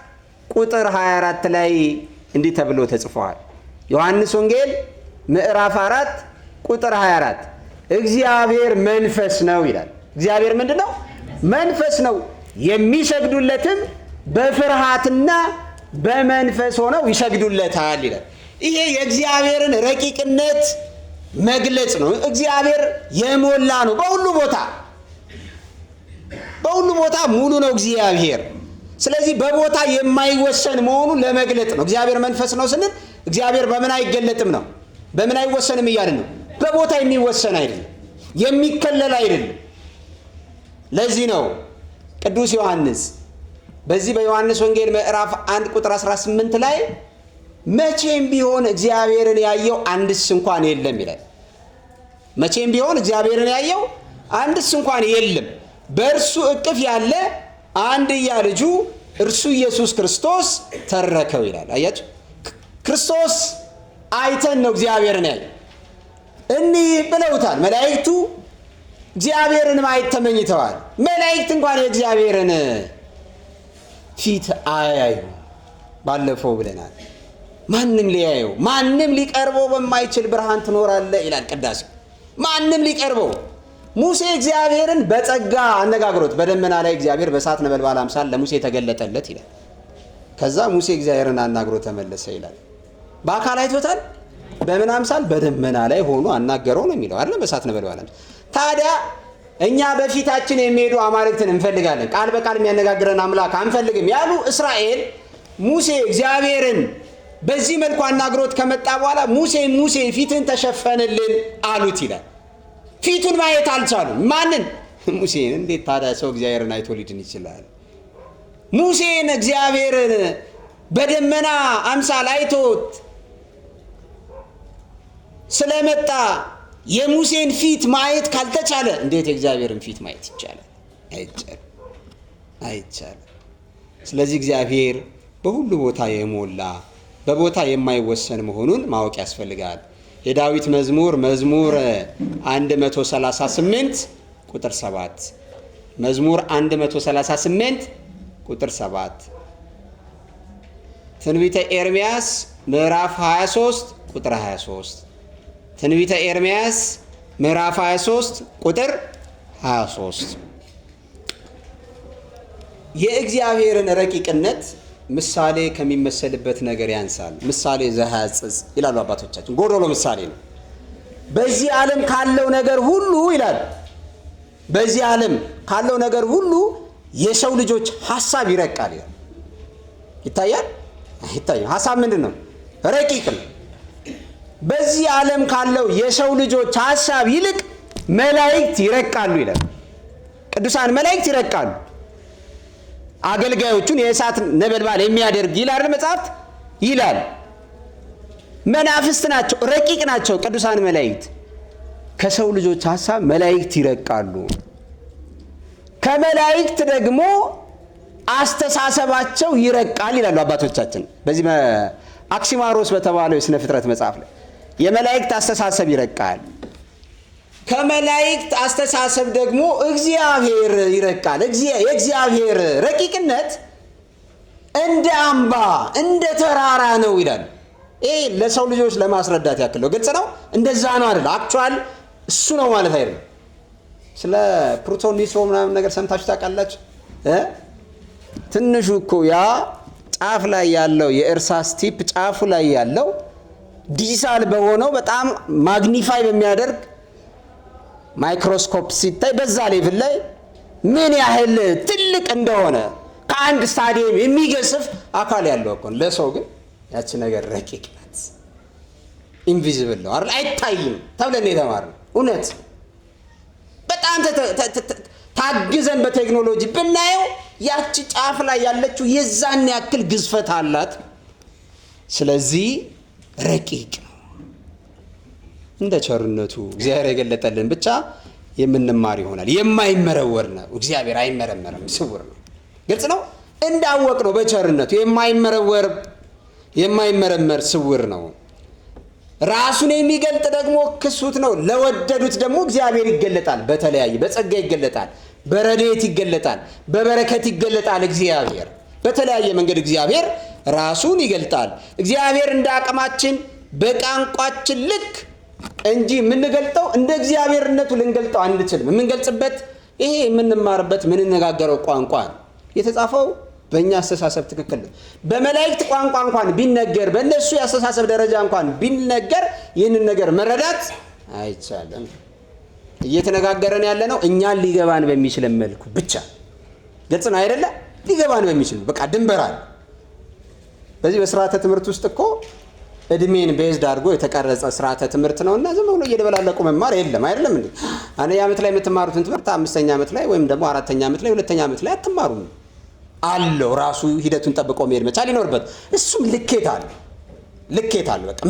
ቁጥር 24 ላይ እንዲህ ተብሎ ተጽፏል። ዮሐንስ ወንጌል ምዕራፍ 4 ቁጥር 24 እግዚአብሔር መንፈስ ነው ይላል። እግዚአብሔር ምንድን ነው? መንፈስ ነው። የሚሰግዱለትም በፍርሃትና በመንፈስ ሆነው ይሰግዱለታል ይላል። ይሄ የእግዚአብሔርን ረቂቅነት መግለጽ ነው። እግዚአብሔር የሞላ ነው። በሁሉ ቦታ ሙሉ ነው እግዚአብሔር። ስለዚህ በቦታ የማይወሰን መሆኑን ለመግለጥ ነው። እግዚአብሔር መንፈስ ነው ስንል እግዚአብሔር በምን አይገለጥም ነው? በምን አይወሰንም እያልን ነው? በቦታ የሚወሰን አይደለም፣ የሚከለል አይደለም። ለዚህ ነው ቅዱስ ዮሐንስ በዚህ በዮሐንስ ወንጌል ምዕራፍ 1 ቁጥር 18 ላይ መቼም ቢሆን እግዚአብሔርን ያየው አንድስ እንኳን የለም ይላል። መቼም ቢሆን እግዚአብሔርን ያየው አንድስ እንኳን የለም፣ በእርሱ እቅፍ ያለ አንድያ ልጁ እርሱ ኢየሱስ ክርስቶስ ተረከው ይላል። አያችሁ፣ ክርስቶስ አይተን ነው እግዚአብሔርን ያየው። እኒህ ብለውታል መላእክቱ፣ እግዚአብሔርን ማየት ተመኝተዋል። መላእክት እንኳን የእግዚአብሔርን ፊት አያዩ። ባለፈው ብለናል። ማንም ሊያየው ማንም ሊቀርበው በማይችል ብርሃን ትኖራለህ ይላል ቅዳሴው። ማንም ሊቀርበው ሙሴ እግዚአብሔርን በጸጋ አነጋግሮት በደመና ላይ እግዚአብሔር በእሳት ነበልባል አምሳል ለሙሴ ተገለጠለት ይላል። ከዛ ሙሴ እግዚአብሔርን አናግሮ ተመለሰ ይላል። በአካል አይቶታል። በምን አምሳል? በደመና ላይ ሆኖ አናገረው ነው የሚለው አይደል? በእሳት ነበልባል አምሳል። ታዲያ እኛ በፊታችን የሚሄዱ አማልክትን እንፈልጋለን፣ ቃል በቃል የሚያነጋግረን አምላክ አንፈልግም ያሉ እስራኤል ሙሴ እግዚአብሔርን በዚህ መልኩ አናግሮት ከመጣ በኋላ ሙሴ ፊትን ተሸፈንልን አሉት ይላል። ፊቱን ማየት አልቻሉም። ማንን? ሙሴን። እንዴት ታዲያ ሰው እግዚአብሔርን አይቶ ሊድን ይችላል? ሙሴን እግዚአብሔርን በደመና አምሳል አይቶት ስለመጣ የሙሴን ፊት ማየት ካልተቻለ እንዴት የእግዚአብሔርን ፊት ማየት ይቻላል? አይቻልም። ስለዚህ እግዚአብሔር በሁሉ ቦታ የሞላ በቦታ የማይወሰን መሆኑን ማወቅ ያስፈልጋል። የዳዊት መዝሙር 138 ቁጥር 7 መዝሙር 138 ቁጥር 7 ትንቢተ ኤርምያስ ምዕራፍ 23 ቁጥር 23 ትንቢተ ኤርምያስ ምዕራፍ 23 ቁጥር 23 የእግዚአብሔርን ረቂቅነት ምሳሌ ከሚመሰልበት ነገር ያንሳል። ምሳሌ ዘሐጽጽ ይላሉ አባቶቻችን። ጎዶሎ ምሳሌ ነው። በዚህ ዓለም ካለው ነገር ሁሉ ይላል፣ በዚህ ዓለም ካለው ነገር ሁሉ የሰው ልጆች ሐሳብ ይረቃል ይላል። ይታያል አይታይም? ሐሳብ ምንድን ነው? ረቂቅ ነው። በዚህ ዓለም ካለው የሰው ልጆች ሐሳብ ይልቅ መላእክት ይረቃሉ ይላል። ቅዱሳን መላእክት ይረቃሉ። አገልጋዮቹን የእሳት ነበልባል የሚያደርግ ይላል መጽሐፍት ይላል። መናፍስት ናቸው፣ ረቂቅ ናቸው ቅዱሳን መላእክት። ከሰው ልጆች ሐሳብ መላእክት ይረቃሉ። ከመላእክት ደግሞ አስተሳሰባቸው ይረቃል ይላሉ አባቶቻችን። በዚህ አክሲማሮስ በተባለው የሥነ ፍጥረት መጽሐፍ ላይ የመላእክት አስተሳሰብ ይረቃል። ከመላእክት አስተሳሰብ ደግሞ እግዚአብሔር ይረቃል። የእግዚአብሔር ረቂቅነት እንደ አምባ እንደ ተራራ ነው ይላል። ይሄ ለሰው ልጆች ለማስረዳት ያክል ነው። ግልጽ ነው። እንደዛ ነው አይደል? አክቹዋል እሱ ነው ማለት አይደለም። ስለ ፕሮቶን ኒውትሮን ምናምን ነገር ሰምታችሁ ታውቃላችሁ? ትንሹ እኮ ያ ጫፍ ላይ ያለው የእርሳስ ቲፕ ጫፉ ላይ ያለው ዲጂታል በሆነው በጣም ማግኒፋይ በሚያደርግ ማይክሮስኮፕ ሲታይ በዛ ሌቭል ላይ ምን ያህል ትልቅ እንደሆነ ከአንድ ስታዲየም የሚገስፍ አካል ያለው እኮ ነው። ለሰው ግን ያቺ ነገር ረቂቅ ናት፣ ኢንቪዚብል ነው አይደል? አይታይም ተብለን የተማርነው እውነት። በጣም ታግዘን በቴክኖሎጂ ብናየው ያቺ ጫፍ ላይ ያለችው የዛን ያክል ግዝፈት አላት። ስለዚህ ረቂቅ ነው። እንደ ቸርነቱ እግዚአብሔር የገለጠልን ብቻ የምንማር ይሆናል። የማይመረወር ነው እግዚአብሔር፣ አይመረመርም፣ ስውር ነው። ግልጽ ነው። እንዳወቅ ነው በቸርነቱ የማይመረመር ስውር ነው። ራሱን የሚገልጥ ደግሞ ክሱት ነው። ለወደዱት ደግሞ እግዚአብሔር ይገለጣል። በተለያየ በጸጋ ይገለጣል፣ በረድኤት ይገለጣል፣ በበረከት ይገለጣል። እግዚአብሔር በተለያየ መንገድ እግዚአብሔር ራሱን ይገልጣል። እግዚአብሔር እንደ አቅማችን በቋንቋችን ልክ እንጂ የምንገልጠው እንደ እግዚአብሔርነቱ ልንገልጠው አንችልም። የምንገልጽበት ይሄ የምንማርበት የምንነጋገረው ቋንቋ ነው። የተጻፈው በእኛ አስተሳሰብ ትክክል ነው። በመላእክት ቋንቋ እንኳን ቢነገር፣ በእነሱ የአስተሳሰብ ደረጃ እንኳን ቢነገር ይህንን ነገር መረዳት አይቻልም። እየተነጋገረን ያለ ነው እኛን ሊገባን በሚችል መልኩ ብቻ። ግልጽ ነው አይደለ? ሊገባን በሚችል በቃ ድንበር አለ። በዚህ በስርዓተ ትምህርት ውስጥ እኮ እድሜን ቤዝድ አድርጎ የተቀረጸ ስርዓተ ትምህርት ነውና ዝም ብሎ እየደበላለቁ መማር የለም። አይደለም እንዴ? አንደኛ ዓመት ላይ የምትማሩትን ትምህርት አምስተኛ ዓመት ላይ ወይም ደግሞ አራተኛ ዓመት ላይ ሁለተኛ ዓመት ላይ አትማሩም። አለው ራሱ ሂደቱን ጠብቆ መሄድ መቻል ይኖርበት። እሱም ልኬት አለ። በቃ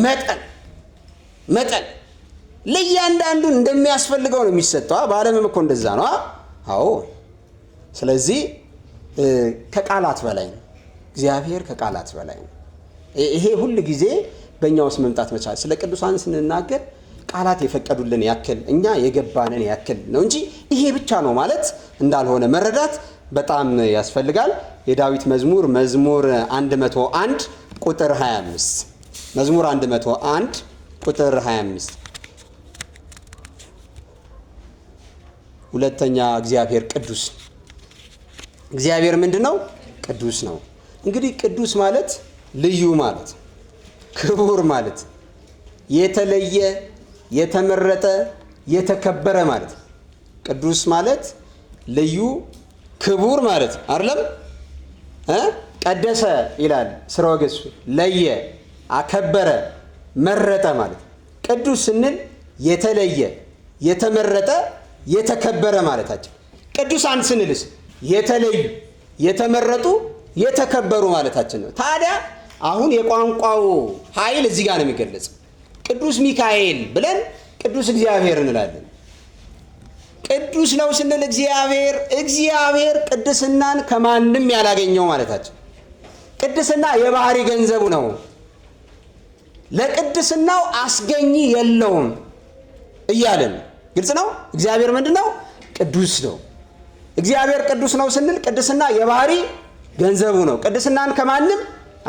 መጠን ለእያንዳንዱ እንደሚያስፈልገው ነው የሚሰጠው። በዓለምም እኮ እንደዛ ነው። አዎ። ስለዚህ ከቃላት በላይ ነው እግዚአብሔር፣ ከቃላት በላይ ነው። ይሄ ሁል ጊዜ በእኛ ውስጥ መምጣት መቻል። ስለ ቅዱሳን ስንናገር ቃላት የፈቀዱልን ያክል እኛ የገባንን ያክል ነው እንጂ ይሄ ብቻ ነው ማለት እንዳልሆነ መረዳት በጣም ያስፈልጋል። የዳዊት መዝሙር 101 ቁጥር 25 መዝሙር 101 ቁጥር 25 ሁለተኛ እግዚአብሔር ቅዱስ። እግዚአብሔር ምንድነው? ቅዱስ ነው። እንግዲህ ቅዱስ ማለት ልዩ ማለት፣ ክቡር ማለት፣ የተለየ፣ የተመረጠ፣ የተከበረ ማለት። ቅዱስ ማለት ልዩ፣ ክቡር ማለት አይደለም? ቀደሰ ይላል ስርወ ገጹ። ለየ፣ አከበረ፣ መረጠ ማለት። ቅዱስ ስንል የተለየ፣ የተመረጠ፣ የተከበረ ማለታችን። ቅዱሳን ስንልስ የተለዩ፣ የተመረጡ፣ የተከበሩ ማለታችን ነው። ታዲያ አሁን የቋንቋው ኃይል እዚህ ጋር ነው የሚገለጸው። ቅዱስ ሚካኤል ብለን ቅዱስ እግዚአብሔር እንላለን። ቅዱስ ነው ስንል እግዚአብሔር ቅድስናን ከማንም ያላገኘው ማለታችን። ቅድስና የባህሪ ገንዘቡ ነው። ለቅድስናው አስገኚ የለውም እያለን ግልጽ ነው። እግዚአብሔር ምንድነው? ቅዱስ ነው። እግዚአብሔር ቅዱስ ነው ስንል ቅድስና የባህሪ ገንዘቡ ነው። ቅድስናን ከማንም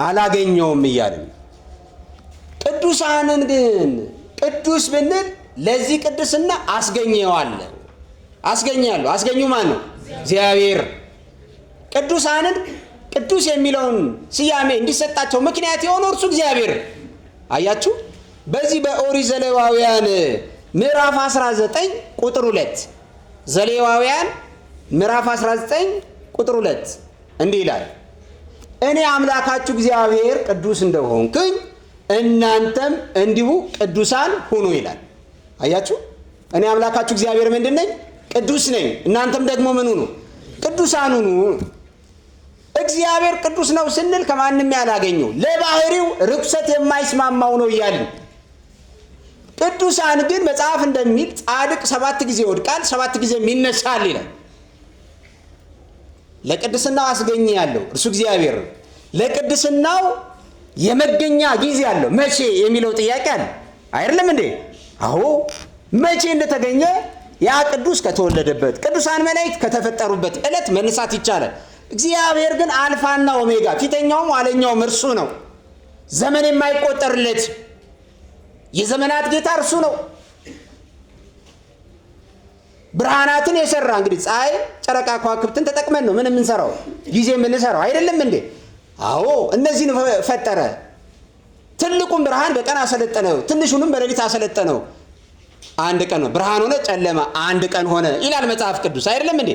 አላገኘውም እያለን። ቅዱሳንን ግን ቅዱስ ብንል ለዚህ ቅድስና አስገኘዋለሁ። አስገኙ ማን ነው? እግዚአብሔር። ቅዱሳንን ቅዱስ የሚለውን ስያሜ እንዲሰጣቸው ምክንያት የሆነው እርሱ እግዚአብሔር። አያችሁ፣ በዚህ በኦሪት ዘሌዋውያን ምዕራፍ 19 ቁጥር 2 ዘሌዋውያን ምዕራፍ 19 ቁጥር 2 እንዲህ ይላል፣ እኔ አምላካችሁ እግዚአብሔር ቅዱስ እንደሆንኩኝ እናንተም እንዲሁ ቅዱሳን ሁኑ ይላል። አያችሁ፣ እኔ አምላካችሁ እግዚአብሔር ምንድን ነኝ? ቅዱስ ነኝ። እናንተም ደግሞ ምን ሁኑ? ቅዱሳን ሁኑ። እግዚአብሔር ቅዱስ ነው ስንል ከማንም ያላገኘው ለባህሪው ርኩሰት የማይስማማው ነው እያልን፣ ቅዱሳን ግን መጽሐፍ እንደሚል ጻድቅ 7 ጊዜ ይወድቃል 7 ጊዜ ይነሳል ይላል። ለቅድስናው አስገኝ ያለው እርሱ እግዚአብሔር ነው። ለቅድስናው የመገኛ ጊዜ አለው። መቼ የሚለው ጥያቄ አለ አይደለም እንዴ? አዎ፣ መቼ እንደተገኘ ያ ቅዱስ ከተወለደበት፣ ቅዱሳን መላእክት ከተፈጠሩበት ዕለት መነሳት ይቻላል። እግዚአብሔር ግን አልፋና ኦሜጋ ፊተኛውም ኋለኛውም እርሱ ነው። ዘመን የማይቆጠርለት የዘመናት ጌታ እርሱ ነው። ብርሃናትን የሰራ እንግዲህ ፀሐይ፣ ጨረቃ፣ ከዋክብትን ተጠቅመን ነው ምን የምንሰራው? ጊዜ የምንሰራው አይደለም እንዴ? አዎ፣ እነዚህን ፈጠረ። ትልቁን ብርሃን በቀን አሰለጠነው፣ ትንሹንም በሌሊት አሰለጠነው። አንድ ቀን ነው ብርሃን ሆነ፣ ጨለማ አንድ ቀን ሆነ ይላል መጽሐፍ ቅዱስ አይደለም እንዴ?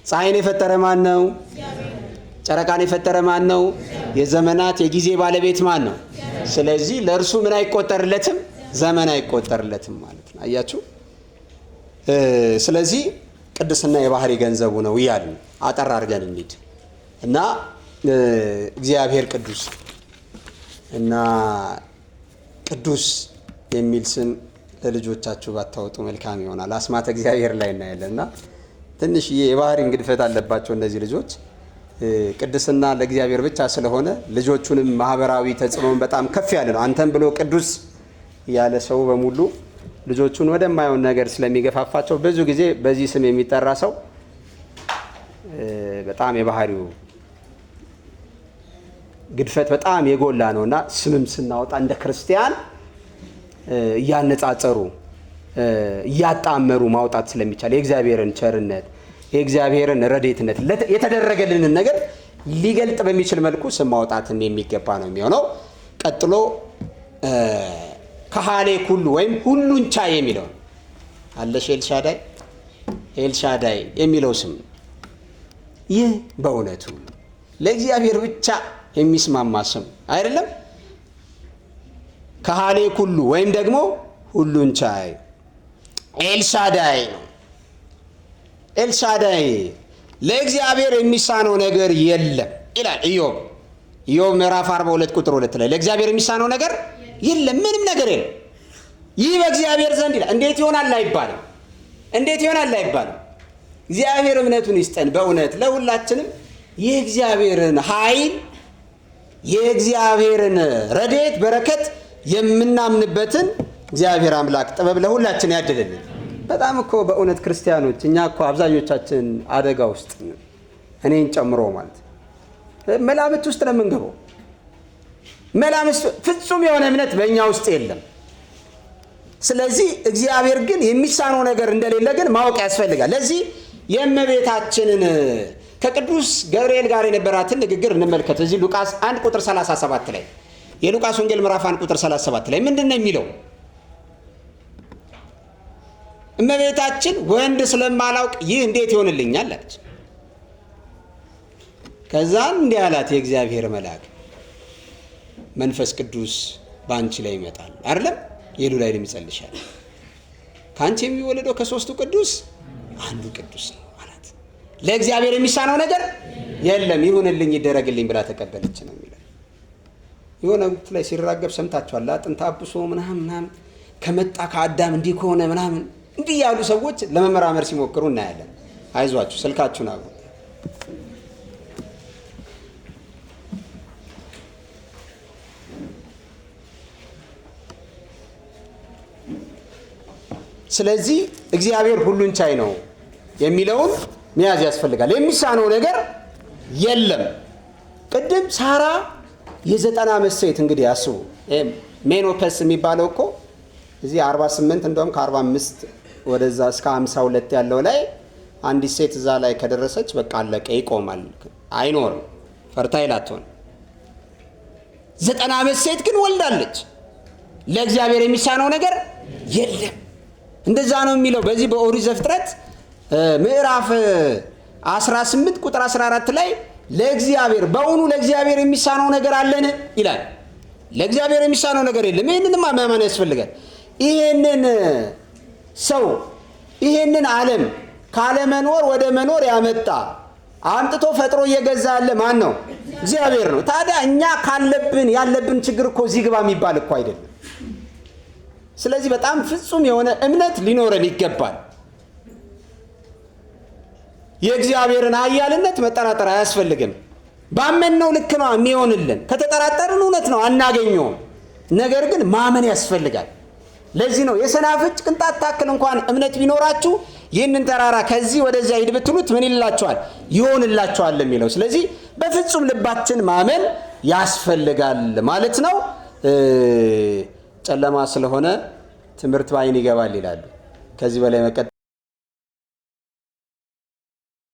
ፀሐይን የፈጠረ ማን ነው? ጨረቃን የፈጠረ ማን ነው? የዘመናት የጊዜ ባለቤት ማን ነው? ስለዚህ ለእርሱ ምን አይቆጠርለትም? ዘመን አይቆጠርለትም ማለት ነው። አያችሁ። ስለዚህ ቅድስና የባህሪ ገንዘቡ ነው እያልን አጠር አድርገን እንሂድ እና እግዚአብሔር ቅዱስ እና ቅዱስ የሚል ስም ለልጆቻችሁ ባታወጡ መልካም ይሆናል። አስማተ እግዚአብሔር ላይ እናያለን እና ትንሽ የባህሪ እንግድፈት አለባቸው እነዚህ ልጆች። ቅድስና ለእግዚአብሔር ብቻ ስለሆነ ልጆቹንም ማህበራዊ ተጽዕኖን በጣም ከፍ ያለ ነው። አንተም ብሎ ቅዱስ ያለ ሰው በሙሉ ልጆቹን ወደማይሆን ነገር ስለሚገፋፋቸው ብዙ ጊዜ በዚህ ስም የሚጠራ ሰው በጣም የባህሪው ግድፈት በጣም የጎላ ነውና ስምም ስናወጣ እንደ ክርስቲያን እያነጻጸሩ እያጣመሩ ማውጣት ስለሚቻል የእግዚአብሔርን ቸርነት የእግዚአብሔርን ረድኤትነት የተደረገልንን ነገር ሊገልጥ በሚችል መልኩ ስም ማውጣትን የሚገባ ነው የሚሆነው። ቀጥሎ ከሃሌ ኩሉ ወይም ሁሉን ቻይ የሚለው አለሽ ኤልሻዳይ የሚለው ስም ይህ በእውነቱ ለእግዚአብሔር ብቻ የሚስማማ ስም አይደለም። ከሃሌ ኩሉ ወይም ደግሞ ሁሉን ቻይ ኤልሻዳይ ነው። ኤልሻዳይ ለእግዚአብሔር የሚሳነው ነገር የለም ይላል ኢዮብ ምዕራፍ 42 ቁጥር 2 ላይ ለእግዚአብሔር የሚሳነው ነገር የለም፣ ምንም ነገር የለም። ይህ በእግዚአብሔር ዘንድ ይላል። እንዴት ይሆናል አይባልም። እግዚአብሔር እምነቱን ይስጠን። በእውነት ለሁላችንም የእግዚአብሔርን ኃይል የእግዚአብሔርን ረድኤት በረከት የምናምንበትን እግዚአብሔር አምላክ ጥበብ ለሁላችን ያድልልን። በጣም እኮ በእውነት ክርስቲያኖች እኛ እኮ አብዛኞቻችን አደጋ ውስጥ እኔን ጨምሮ ማለት መላምት ውስጥ ነው የምንገባው። መላምት ፍጹም የሆነ እምነት በእኛ ውስጥ የለም። ስለዚህ እግዚአብሔር ግን የሚሳነው ነገር እንደሌለ ግን ማወቅ ያስፈልጋል። ለዚህ የእመቤታችንን ከቅዱስ ገብርኤል ጋር የነበራትን ንግግር እንመልከት። እዚህ ሉቃስ 1 ቁጥር 37 ላይ የሉቃስ ወንጌል ምዕራፍ 1 ቁጥር 37 ላይ ምንድን ነው የሚለው? እመቤታችን ወንድ ስለማላውቅ ይህ እንዴት ይሆንልኛል አለች። ከዛን እንዲህ አላት የእግዚአብሔር መልአክ መንፈስ ቅዱስ በአንቺ ላይ ይመጣል አይደለም የሉ ላይ ይጸልሻል፣ ከአንቺ የሚወለደው ከሶስቱ ቅዱስ አንዱ ቅዱስ ነው አላት። ለእግዚአብሔር የሚሳነው ነገር የለም፣ ይሁንልኝ ይደረግልኝ ብላ ተቀበለች ነው የሚለው። የሆነ ወቅት ላይ ሲራገብ ሰምታችኋል። አጥንት አብሶ ምናምን ከመጣ ከአዳም እንዲህ ከሆነ ምናምን እንዲህ ያሉ ሰዎች ለመመራመር ሲሞክሩ እናያለን። አይዟችሁ ስልካችሁን አጉ። ስለዚህ እግዚአብሔር ሁሉን ቻይ ነው የሚለውን መያዝ ያስፈልጋል። የሚሳነው ነገር የለም። ቅድም ሳራ የ90 ዓመት ሴት እንግዲህ አስቡ። ሜኖፐስ የሚባለው እኮ እዚህ 48 እንደውም ከ45 ወደዛ እስከ 52 ያለው ላይ አንዲት ሴት እዛ ላይ ከደረሰች በቃ አለቀ፣ ይቆማል፣ አይኖርም፣ ፈርታይል አትሆን። 90 ዓመት ሴት ግን ወልዳለች። ለእግዚአብሔር የሚሳነው ነገር የለም። እንደዛ ነው የሚለው በዚህ በኦሪት ዘፍጥረት ምዕራፍ 18 ቁጥር 14 ላይ ለእግዚአብሔር በእውኑ ለእግዚአብሔር የሚሳነው ነገር አለን ይላል። ለእግዚአብሔር የሚሳነው ነገር የለም። ይህንንማ ማመን ያስፈልጋል። ይህንን ሰው ይህንን ዓለም ካለመኖር ወደ መኖር ያመጣ አምጥቶ ፈጥሮ እየገዛ ያለ ማን ነው? እግዚአብሔር ነው። ታዲያ እኛ ያለብን ችግር እኮ እዚህ ግባ የሚባል እኮ አይደለም። ስለዚህ በጣም ፍጹም የሆነ እምነት ሊኖረን ይገባል። የእግዚአብሔርን ኃያልነት መጠራጠር አያስፈልግም። ባመንነው ልክ ነው የሚሆንልን። ከተጠራጠርን እውነት ነው አናገኘውም። ነገር ግን ማመን ያስፈልጋል። ለዚህ ነው የሰናፍጭ ቅንጣት ታክል እንኳን እምነት ቢኖራችሁ ይህንን ተራራ ከዚህ ወደዚያ ሂድ ብትሉት ምን ይላችኋል? ይሆንላችኋል የሚለው። ስለዚህ በፍጹም ልባችን ማመን ያስፈልጋል ማለት ነው። ጨለማ ስለሆነ ትምህርት በዓይን ይገባል ይላሉ። ከዚህ በላይ